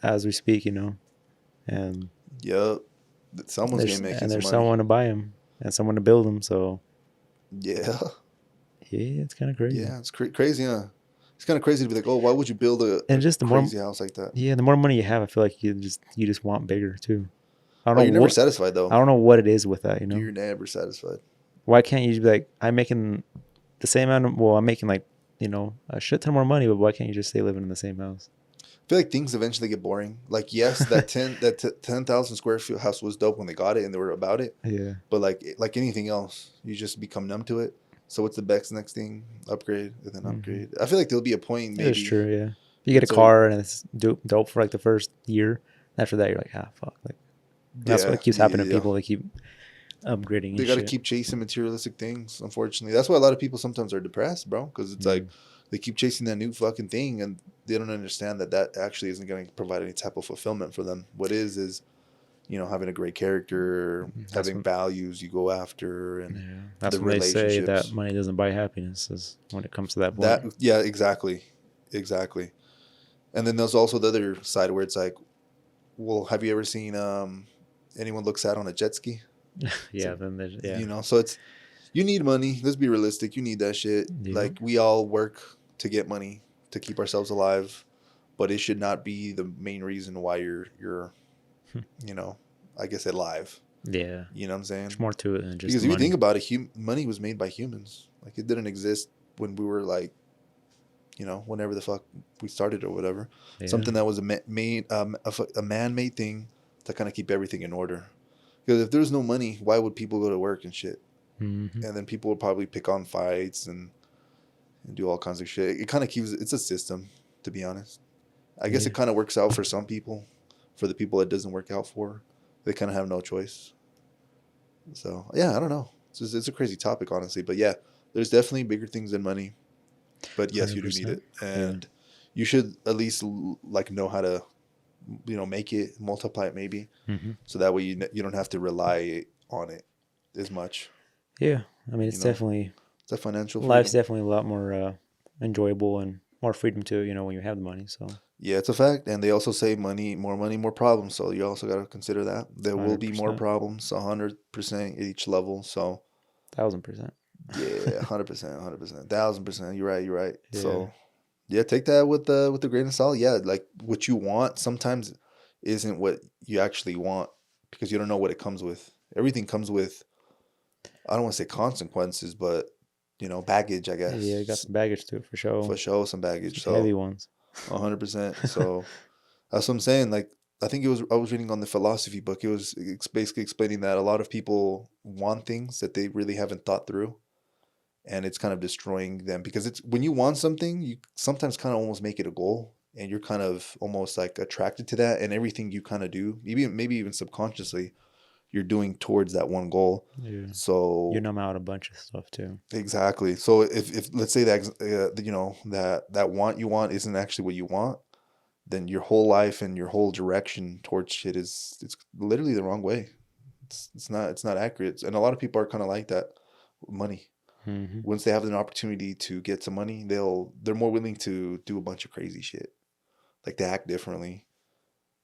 as we speak. And Yup. Someone's there's gonna making and some there's money. someone to buy them and someone to build them. So Yeah, yeah, it's kind of crazy. yeah. It's crazy, huh? It's kind of crazy to be like, oh, why would you build a And just the more, crazy house like that? yeah, the more money you have, I feel like you just want bigger too. I don't Oh, know you're never what satisfied though. I don't know what it is with that. You're never satisfied. Why can't you just be like, I'm making the same amount of, well, I'm making like, a shit ton more money, but why can't you just stay living in the same house? I feel like things eventually get boring. Like, yes, that 10,000 square foot house was dope when they got it and they were about it. Yeah, But like anything else, you just become numb to it. So what's the next thing? Upgrade and then hmm upgrade. I feel like there'll be a point it is maybe. true. Yeah, you get a And so car and it's dope for like the first year. After that, you're like, ah, fuck. Like that's yeah, what keeps happening to yeah, people. They keep upgrading they and got to shit. keep chasing materialistic things. Unfortunately, that's why a lot of people sometimes are depressed, bro. Because it's like Mm, they keep chasing that new fucking thing, and they don't understand that that actually isn't going to provide any type of fulfillment for them. What is having a great character, that's having when, values you go after, and yeah, that's the when they say that relationships. money doesn't buy happiness. Is when it comes to that That point. yeah, exactly, exactly. And then there's also the other side where it's like, well, have you ever seen anyone look sad on a jet ski? It's Yeah, like, then there's yeah, so it's you need money. Let's be realistic. You need that shit. yeah, Like we all work to get money to keep ourselves alive, but it should not be the main reason why you're you know, I guess alive. yeah. You know what I'm There's saying? more to it than just Because the if you think money. about it, money was made by humans. Like it didn't exist when we were like, whenever the fuck we started or whatever. Yeah. Something that was a man-made thing to kind of keep everything in order. Because if there's no money, why would people go to work and shit? Hmm. And then people would probably pick on fights and do all kinds of shit. It kind of keeps it's a system, to be honest. I guess Yeah. it kind of works out for some people. For the people it doesn't work out for, they kind of have no choice. So yeah, I don't know. It's a crazy topic, honestly. But yeah, there's definitely bigger things than money. But yes, you do need 100%. it, Yeah. and you should at least like know how to, make it, multiply it maybe, Hmm. so that way you don't have to rely on it as much. Yeah. I mean, You know, it's a financial life's freedom. definitely a lot more enjoyable and more freedom to, when you have the money. So Yeah, it's a fact. And they also say money, more problems. So you also got to consider that there will be more 100%, problems, 100% at each level. So 1,000%. yeah, 100%, 100%, 1,000%. You're right. You're right. Yeah. So yeah, take that with the grain of salt. Yeah, like what you want sometimes isn't what you actually want because you don't know what it comes with. Everything comes with, I don't want to say consequences, but baggage, I Yeah, you got guess. some baggage to it for For sure. sure, some baggage. Some heavy So ones. 100%. So that's what I'm saying. Like I think I was reading on the philosophy book. It's basically explaining that a lot of people want things that they really haven't thought through, and it's kind of destroying them because it's when you want something, you sometimes kind of almost make it a goal, and you're kind of almost like attracted to that, and everything you kind of do, maybe even subconsciously, you're doing towards that one goal. Yeah. You So numb out a bunch of stuff too. exactly. So if let's say that you know that want you want isn't actually what you want, then your whole life and your whole direction towards shit is it's literally the wrong way. It's not accurate. And a lot of people are kind of like that with money. Mm-hmm. Once they have an opportunity to get some money, they're more willing to do a bunch of crazy shit. Like they act differently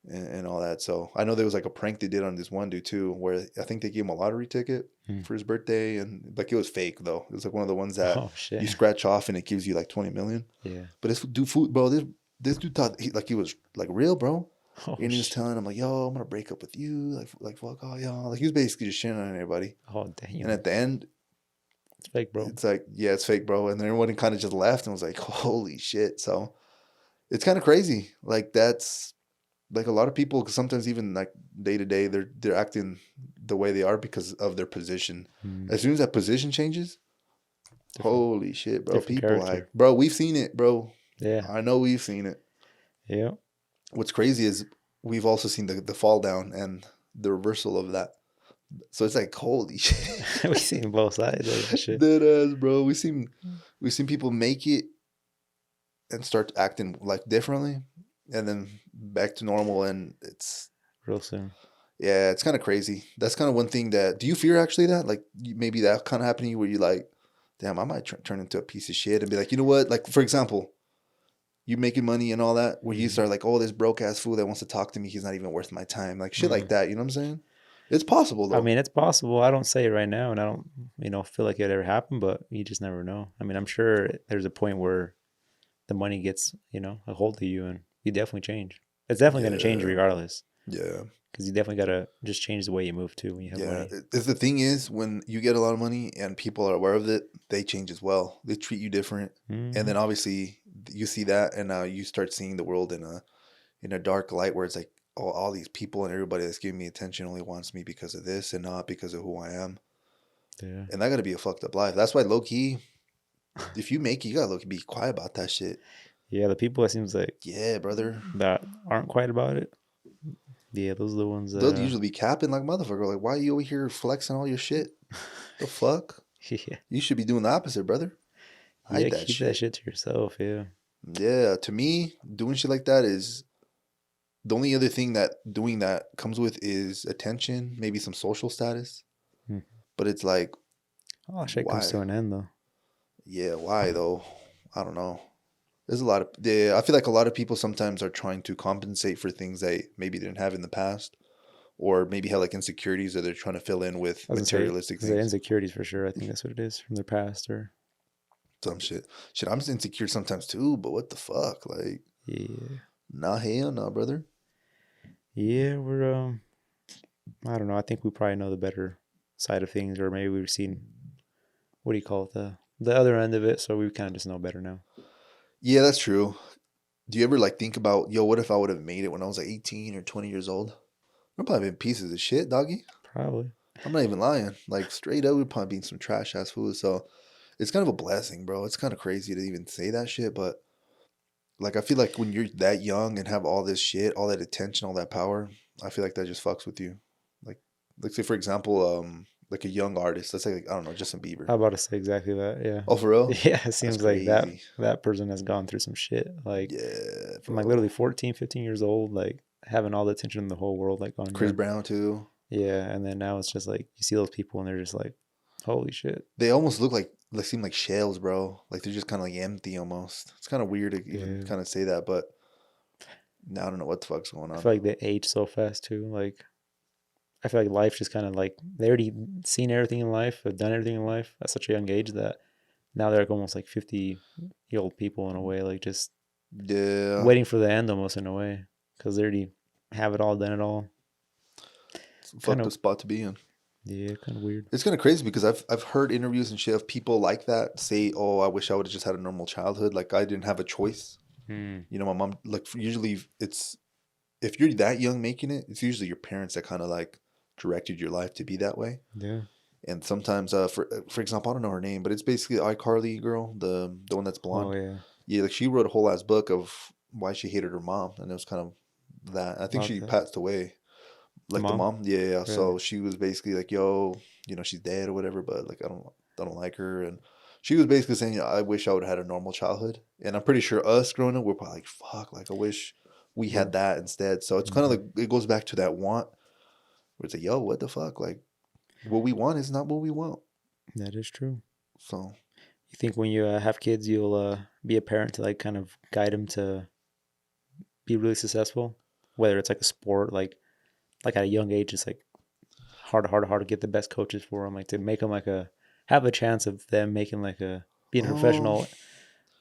and all that. So I know there was like a prank they did on this one dude too, where I think they gave him a lottery ticket Mm. for his birthday, and like it was fake though. It was like one of the ones that Oh shit. you scratch off and it gives you like 20 million. Yeah. But this dude, food, bro, this dude thought he was like real, bro. Oh And he was shit. telling him like, "Yo, I'm gonna break up with you." Like fuck all y'all. Like he was basically just shitting on everybody. Oh And damn. at the end, It's fake, bro. it's like, yeah, it's fake, bro. And then everyone kind of just left and was like, "Holy shit!" So it's kind of crazy. Like that's like a lot of people, because sometimes even like day to day, they're acting the way they are because of their position. Mm. As soon as that position changes, Different, holy shit, bro. different People like, character. bro, we've seen it, bro. Yeah. I know we've seen it. Yeah. What's crazy is we've also seen the fall down and the reversal of that. So it's like, holy shit. We seen both sides of that shit. Dead ass, bro. We've seen people make it and start acting like differently, and then back to normal, and it's Real soon. yeah, it's kind of crazy. That's kind of one thing that. Do you fear actually that like maybe that kind of happening to you where you like, damn, I might turn into a piece of shit and be like, you know what? Like for example, you making money and all that, where you Mm. start like, oh, this broke ass fool that wants to talk to me, he's not even worth my time, like shit like Mm. that. You know what I'm saying? It's possible I though. mean, it's possible. I don't say it right now, and I don't, feel like it ever happened. But you just never know. I mean, I'm sure there's a point where the money gets, a hold of you, and you definitely change. It's definitely going to change Yeah, regardless, yeah. because you definitely got to just change the way you move too when you have Yeah, money. the thing is, when you get a lot of money and people are aware of it, they change as well. They treat you different, and Hmm. then obviously you see that, and now you start seeing the world in a dark light where it's like, oh, all these people and everybody that's giving me attention only wants me because of this and not because of who I am, Yeah. and that got to be a fucked up life. That's why low key, if you make it, you gotta low key be quiet about that shit. Yeah, the people it seems like Yeah, brother. that aren't quite about it. Yeah, those are the ones that They'll usually be capping like motherfucker. Like, why are you over here flexing all your shit? The fuck? yeah. You should be doing the opposite, brother. Yeah, Hide that keep that shit. shit to yourself, yeah. Yeah, to me, doing shit like that is the only other thing that doing that comes with is attention, maybe some social status. Hmm. But it's like, All that shit comes why? to an end though. Yeah, why though? I don't know. There's a lot of yeah, I feel like a lot of people sometimes are trying to compensate for things they maybe didn't have in the past, or maybe have like insecurities that they're trying to fill in with I was gonna say materialistic the things. insecurities for sure. I think that's what it is from their past or Some shit. Shit, I'm insecure sometimes too, but what the fuck? Like, yeah. nah, hell no, brother. Yeah, we're I don't know. I think we probably know the better side of things, or maybe we've seen what do you call it, the other end of it, so we kind of just know better now. Yeah, that's true. Do you ever like think about, yo, what if I would have made it when I was like 18 or 20 years old? We're probably been pieces of shit, doggy. Probably. I'm not even lying. Like straight up, we'd probably be some trash ass food. So it's kind of a blessing, bro. It's kind of crazy to even say that shit, but like I feel like when you're that young and have all this shit, all that attention, all that power, I feel like that just fucks with you. Like, like say for example, like a young artist, let's say like, I don't know, Justin Bieber. How about to say exactly that? Yeah. Oh, for real? Yeah, it That's seems like that crazy. that person has gone through some shit. Like Yeah, from like bro. literally 14, 15 years old, like having all the attention in the whole world like on Chris them. Brown too. Yeah, and then now it's just like you see those people and they're just like, holy shit. They almost look like they seem like shells, bro. Like they're just kind of like empty almost. It's kind of weird to even Yeah. kind of say that, but now I don't know what the fuck's going I on. feel like they age so fast too. Like I feel like life just kind of like they already seen everything in life, have done everything in life at such a young age that now they're like almost like 50-year-old people in a way, like just Yeah, waiting for the end almost in a way because they already have it all, done it all. it's a Kind fucked up of, spot to be in. yeah, kind of weird. It's kind of crazy because I've heard interviews and shit of people like that say, "Oh, I wish I would have just had a normal childhood. Like I didn't have a choice." Hmm. You know, my mom like usually it's if you're that young making it, it's usually your parents that kind of like directed your life to be that way. Yeah. And sometimes, for example, I don't know her name, but it's basically the iCarly girl, the one that's Oh blonde. yeah. Yeah, like she wrote a whole ass book of why she hated her mom, and it was kind of that. I think About she that. passed away. The Like the mom? mom, yeah, yeah. Really? So she was basically like, "Yo, she's dead or whatever," but like I don't like her, and she was basically saying, "I wish I would have had a normal childhood." And I'm pretty sure us growing up, we're probably like, "Fuck, like I wish we Yeah. had that instead." So it's kind of Hmm. like it goes back to that want, where it's like, "Yo, what the fuck? Like what we want is not what we want." That is true. So You think when you have kids, you'll be a parent to like kind of guide them to be really successful, whether it's like a sport, like at a young age, it's like hard to get the best coaches for them, like to make them like a have a chance of them making like a being a um, professional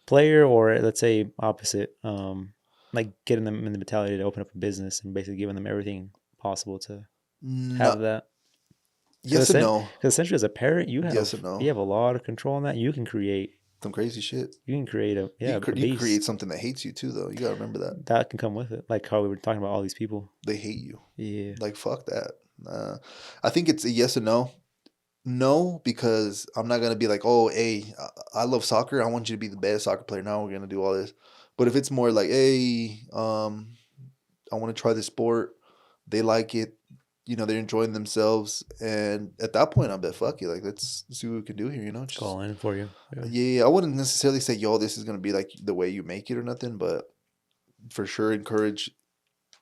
player, or let's say opposite, like getting them in the mentality to open up a business and basically giving them everything possible to have not that. yes and no, Because essentially, as a parent, yes and no. you have a lot of control on that. Some crazy shit. You can create a yeah a You can beast create something that hates you too, though. You gotta remember that that can come with it. Like how we were talking about all these people. they hate you. Yeah. Like fuck that. I think it's a yes and no. No, because I'm not gonna be like, oh, hey, I love soccer. I want you to be the best soccer player. Now we're gonna do all this. But if it's more like, hey, I want to try this sport. They like it. They're enjoying themselves. And at that point, I bet fuck you. Like, let's see what we can do here. Just Call in for you. Yeah. yeah. I wouldn't necessarily say, yo, this is gonna be like the way you make it or nothing, but for sure encourage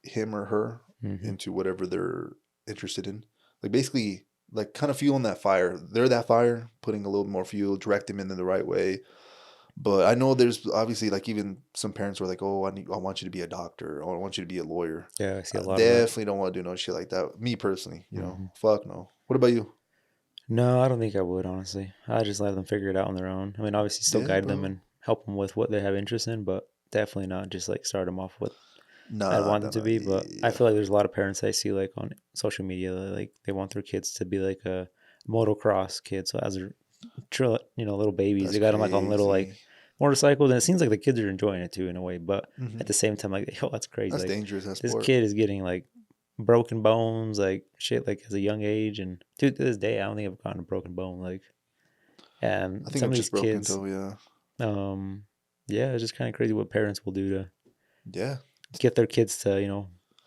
him or her Hmm. into whatever they're interested in. Like basically, like kind of fueling that fire. They're that fire, putting a little more fuel, direct them in the right way. But I know there's obviously like even some parents were like, "Oh, I want you to be a doctor. Or I want you to be a lawyer." Yeah, I see a I lot of that. definitely don't want to do no shit like that. Me personally, Hmm. fuck no. What about you? No, I don't think I would, honestly. I just let them figure it out on their own. I mean, obviously, still Yeah, guide them bro. and help them with what they have interest in, but definitely not just like start them off with I'd Nah, want nah, them to nah. be. But I Yeah, feel like there's a lot of parents I see like on social media that, like they want their kids to be like a motocross kid. So as they're little babies, that's they got them like on little crazy. like motorcycles, and it seems like the kids are enjoying it too in a way. But at Hmm. the same time, like yo, that's crazy. That's Like dangerous. That this sport. kid is getting like broken bones, like shit, like as a young age, and to this day, I don't think I've gotten a broken bone. Like, I and think some I've of these just broken kids, toe. Yeah, um, yeah, it's just kind of crazy what parents will do to yeah. get their kids to, I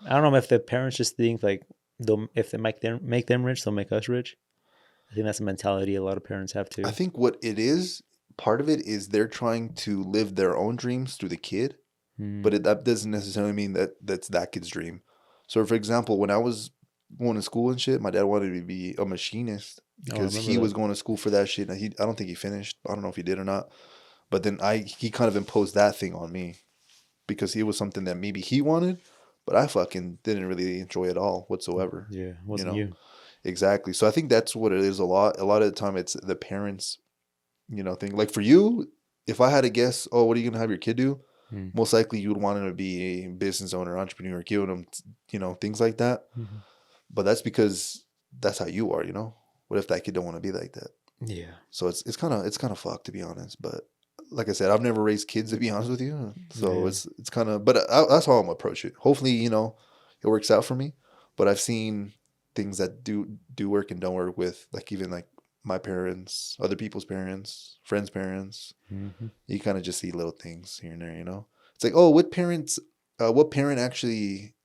don't know if the parents just think like they'll if they make them rich, they'll make us rich. I think that's a mentality a lot of parents have I too. think what it is, part of it is they're trying to live their own dreams through the kid, Mm. but that doesn't necessarily mean that that's that kid's dream. So, for example, when I was going to school and shit, my dad wanted me to be a machinist Oh, I because remember he that. was going to school for that shit. And I don't think he finished. I don't know if he did or not. But then he kind of imposed that thing on me because it was something that maybe he wanted, but I fucking didn't really enjoy at all whatsoever. Yeah, You wasn't know you? exactly. So I think that's what it is a lot. A lot of the time, it's the parents thing. Like for you, if I had to guess, oh, what are you gonna have your kid do? Mm. Most likely you would want him to be a business owner, entrepreneur, giving him, things like that. Hmm. But that's because that's how you are. What if that kid don't want to be like that? Yeah, So it's kind of fucked to be honest. But like I said, I've never raised kids to be honest with you. So yeah, it's kind of, but that's how I'm gonna approach it. Hopefully, it works out for me. But I've seen things that do work and don't work with like even like my parents, other people's parents, friends' parents. hmm, You kind of just see little things here and there. It's like, oh, what parent actually,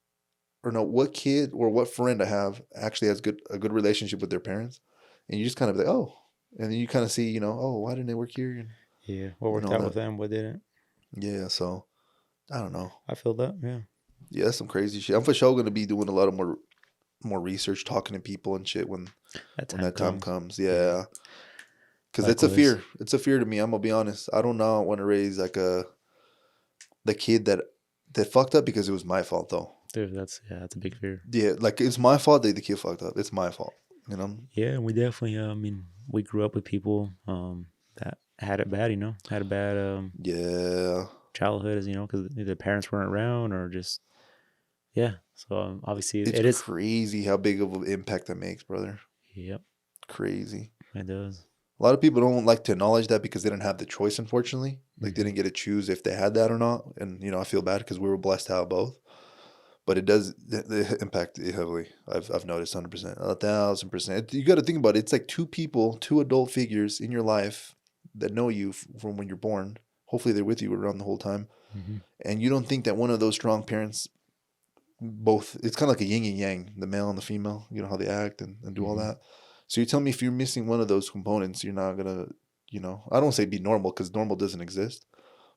or no, what kid or what friend I have actually has a good relationship with their parents, and you just kind of like, oh, and then you kind of see, oh, why didn't they work here, yeah. What and worked all out with that. them? What didn't? Yeah, so I don't know. I feel that. Yeah, Yeah, that's some crazy shit. I'm for sure gonna be doing a lot of more research, talking to people and shit that when time that time comes. comes. Yeah, Yeah, because it's a likewise. fear. It's a fear to me. I'm gonna be honest. I don't know. Want to raise like the kid that fucked up because it was my fault though. Dude, that's a big fear. Yeah, like it's my fault that the kid fucked up. It's my fault. You know? Yeah, and we definitely. I mean, we grew up with people that had it bad. Had a bad Yeah. childhood, as because either parents weren't around or just yeah. So obviously, It's it is. crazy how big of an impact that makes, brother. Yep, Crazy. it does. A lot of people don't like to acknowledge that because they didn't have the choice, unfortunately. Like they Hmm. didn't get to choose if they had that or not. And I feel bad because we were blessed to have both. But it does the impact it heavily. I've noticed 100%, 1,000%. You got to think about it. It's like two people, two adult figures in your life that know you from when you're born. Hopefully they're with you around the whole time. Hmm. And you don't think that one of those strong parents both. It's kind of like a yin and yang, the male and the female. You know how they act and do all Hmm. that. So you tell me if you're missing one of those components, you're not gonna, I don't say be normal because normal doesn't exist,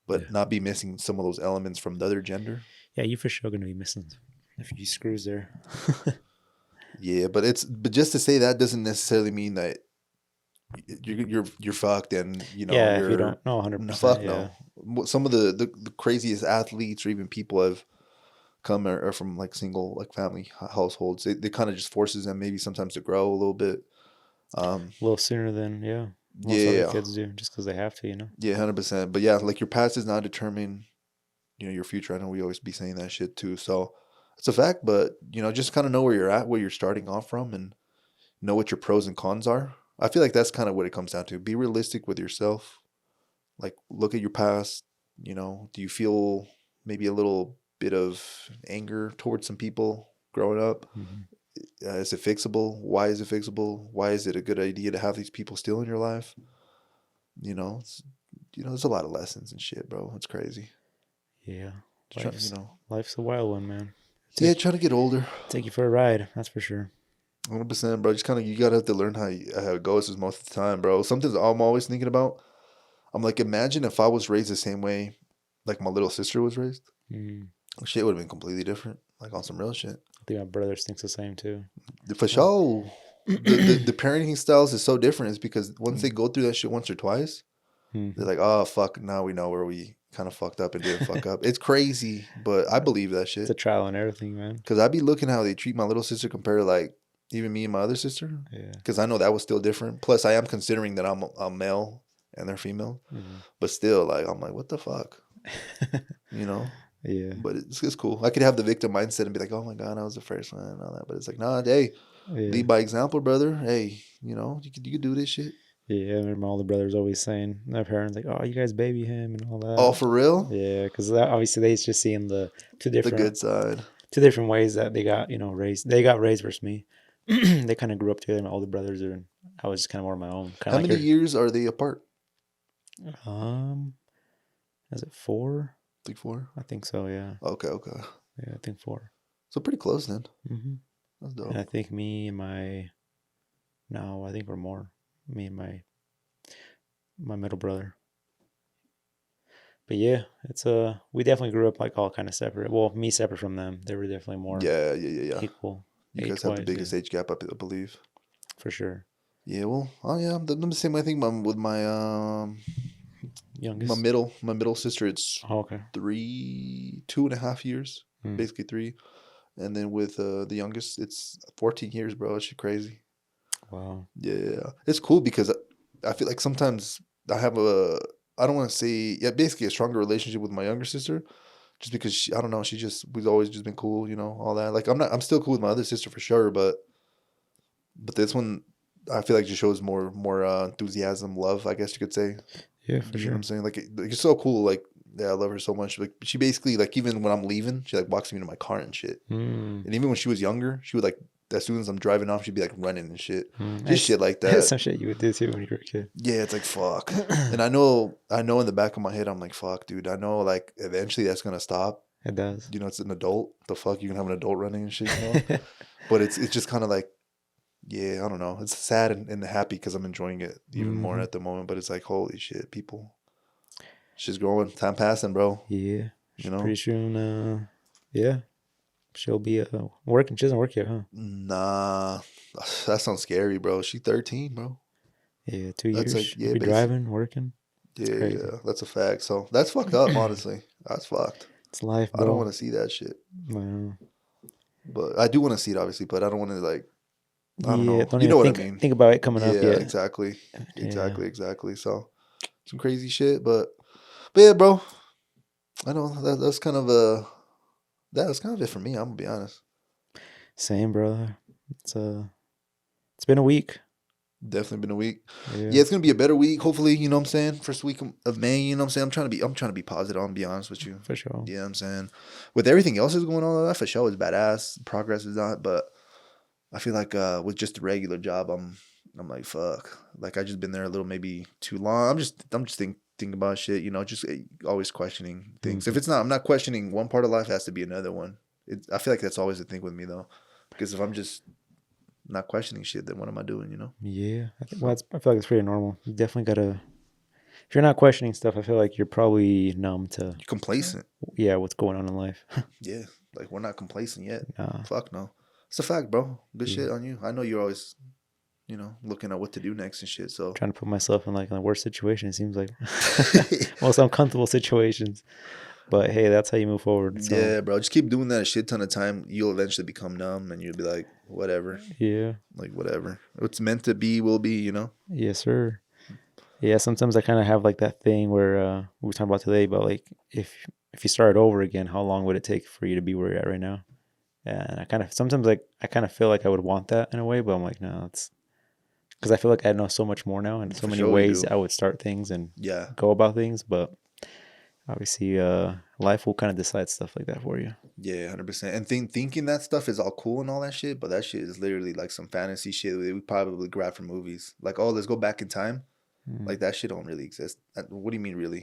but Yeah. not be missing some of those elements from the other gender. Yeah, you for sure gonna be missing a few screws there. Yeah, but just to say that doesn't necessarily mean that you're fucked and Yeah, if you you're don't know no, 100%, fuck yeah. no. Some of the craziest athletes or even people have come are from like single like family households. They kind of just forces them maybe sometimes to grow a little bit. Um, A little sooner than, yeah, most other yeah, kids do, just because they have to, you know? yeah, 100%. But yeah, like your past does not determine your future. I know we always be saying that shit too. So it's a fact, but just kind of know where you're at, where you're starting off from, and know what your pros and cons are. I feel like that's kind of what it comes down to. Be realistic with yourself. Like look at your past. Do you feel maybe a little bit of anger towards some people growing up? Hmm. Is it fixable? Why is it fixable? Why is it a good idea to have these people still in your life? You know, it's, there's a lot of lessons and shit, bro. It's crazy. Yeah, Just trying, life's life's a wild one, man. yeah, Take trying to get older. take you for a ride, that's for sure. 100%, bro. Just kind of you gotta have to learn how it goes. Is most of the time, bro. Something I'm always thinking about. I'm like, imagine if I was raised the same way, like my little sister was raised. Mm. Shit would have been completely different, like on some real shit. I think my brother thinks the same too. For Oh. sure, the parenting styles is so different. Is because once they Mm. go through that shit once or twice, they're Mhm. like, oh fuck, now we know where we kind of fucked up and didn't fuck up. It's crazy, but I believe that It's a shit trial and everything, man. because I be looking how they treat my little sister compared to like even me and my other sister, Yeah. because I know that was still different. Plus, I am considering that I'm male and they're female, Hmm. but still, like I'm like, what the fuck, you know? Yeah. But it's cool. I could have the victim mindset and be like, oh my god, I was the first one and all that. But it's like, nah, hey, Yeah. lead by example, brother. Hey, you could do this shit. Yeah. I remember all the brothers always saying, their parents, like, oh, you guys baby him and all Oh, that. for real? Yeah. Because obviously they just seeing the two The different good side. two different ways that they got, raised. They got raised versus me. They kind of grew up together. My older brothers are, and I was just kind of more on my own. Kind How of like many your, years are they apart? um, is it 4? Like four. I think so. Yeah. Okay, okay. Yeah. I think 4. So pretty close then. Mm-hmm. That's And I dope. think me and my, no, I think we're more. Me and my middle brother. But yeah, it's we definitely grew up like all kind of separate. Well, me separate from them. They were definitely more Yeah, yeah, yeah, yeah. equal You guys age have the wise. Yeah, biggest age gap, I believe. for sure. Yeah, well, oh yeah, I'm the same. I think with my Youngest. middle sister, it's Oh, okay. 2.5 years, Hmm. basically three. And then with the youngest, it's 14 years, bro. It's shit crazy. Wow. Yeah, it's cool because I feel like sometimes I have I don't want to say, yeah, basically a stronger relationship with my younger sister, just because I don't know, we've always just been cool, all that. Like I'm still cool with my other sister for sure, but this one, I feel like just shows more enthusiasm, love, I guess you could say. Yeah, for You know what I'm sure. saying? Like it's so cool. Like yeah, I love her so much. Like she basically like even when I'm leaving, she like walks me to my car and shit. Mm. And even when she was younger, she would like as soon as I'm driving off, she'd be like running and shit. Mm. Just shit like It's that. some shit you would do too when you were a kid. Yeah, it's like fuck. And I know in the back of my head, I'm like, fuck, dude. I know like eventually that's gonna stop. It does. It's an adult. The fuck you can have an adult running and shit. But it's just kind of like, yeah, I don't know. It's sad and happy because I'm enjoying it even more Hmm. at the moment. But it's like, holy shit, people. She's growing. Time passing, bro. Yeah. You know? Pretty soon. Yeah. She'll be working. She doesn't work yet, huh? Nah, that sounds scary, bro. She 13, bro. Yeah. 2 That's years. like, She'll yeah, be driving, working. It's yeah, crazy. yeah. That's a fact. So that's fucked up, honestly. That's fucked. It's life, I don't bro. want to see that shit. Wow. But I do want to see it, obviously. But I don't want to like, I don't Yeah. know. Don't You even know what I think mean? think about it coming up Yeah, yet. exactly, Yeah. exactly. So some crazy shit, but yeah, bro. I know that's kind of that's kind of it for me. I'm gonna be honest. Same, brother. It's been a week. Definitely been a week. Yeah, Yeah, it's gonna be a better week. Hopefully, you know what I'm saying. First week of May, you know what I'm saying. I'm trying to be positive. I'm gonna be honest with you. for sure. Yeah, you know what I'm saying. With everything else that's going on, that for sure is badass. Progress is not, but I feel like with just a regular job, I'm like fuck. Like I just been there a little maybe too long. I'm just thinking about shit. Just always questioning things. If Hmm. it's not, I'm not questioning one part of life. It has to be another one. I feel like that's always the thing with me though, because if I'm just not questioning shit, then what am I doing? You know? Yeah, I think. Well, So I feel like it's pretty normal. You definitely gotta. If you're not questioning stuff, I feel like you're probably numb to, you're complacent. yeah, what's going on in life. Yeah, like we're not complacent yet. Nah, Fuck no. It's a fact, bro. Good yeah. shit on you. I know you're always, looking at what to do next and shit. So Trying to put myself in like the worst situation. It seems like most uncomfortable situations. But hey, that's how you move forward. So yeah, bro. Just keep doing that a shit ton of time. You'll eventually become numb, and you'll be like, whatever, yeah, like whatever. What's meant to be will be. You know? yes, sir. Yeah, sometimes I kind of have like that thing where we were talking about today, but like if you started over again, how long would it take for you to be where you're at right now? And I kind of sometimes like I kind of feel like I would want that in a way, but I'm like, no, it's because I feel like I know so much more now and so For many sure, you ways do. I would start things and Yeah, go about things. But obviously, life will kind of decide stuff like that for you. yeah, 100%. And thinking that stuff is all cool and all that shit, but that shit is literally like some fantasy shit that we probably grab from movies. Like, oh, let's go back in time. Mm. Like that shit don't really exist. What do you mean, really?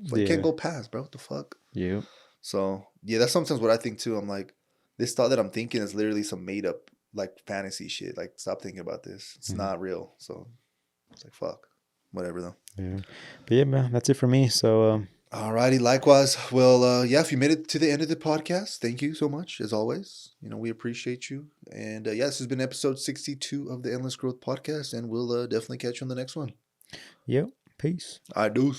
Like, you can't Yeah. go past, bro. What the fuck? Yep. So yeah, that's sometimes what I think too. I'm like, this thought that I'm thinking is literally some made up like fantasy shit. Like, stop thinking about this. It's Mhm. not real. So it's like, fuck, whatever though. Yeah. But yeah, man, that's it for me. So Alrighty, likewise. Well, yeah, if you made it to the end of the podcast, thank you so much as always. We appreciate you. And yeah, this has been episode 62 of the Endless Growth Podcast, and we'll definitely catch you on the next one. yep. Peace. I do.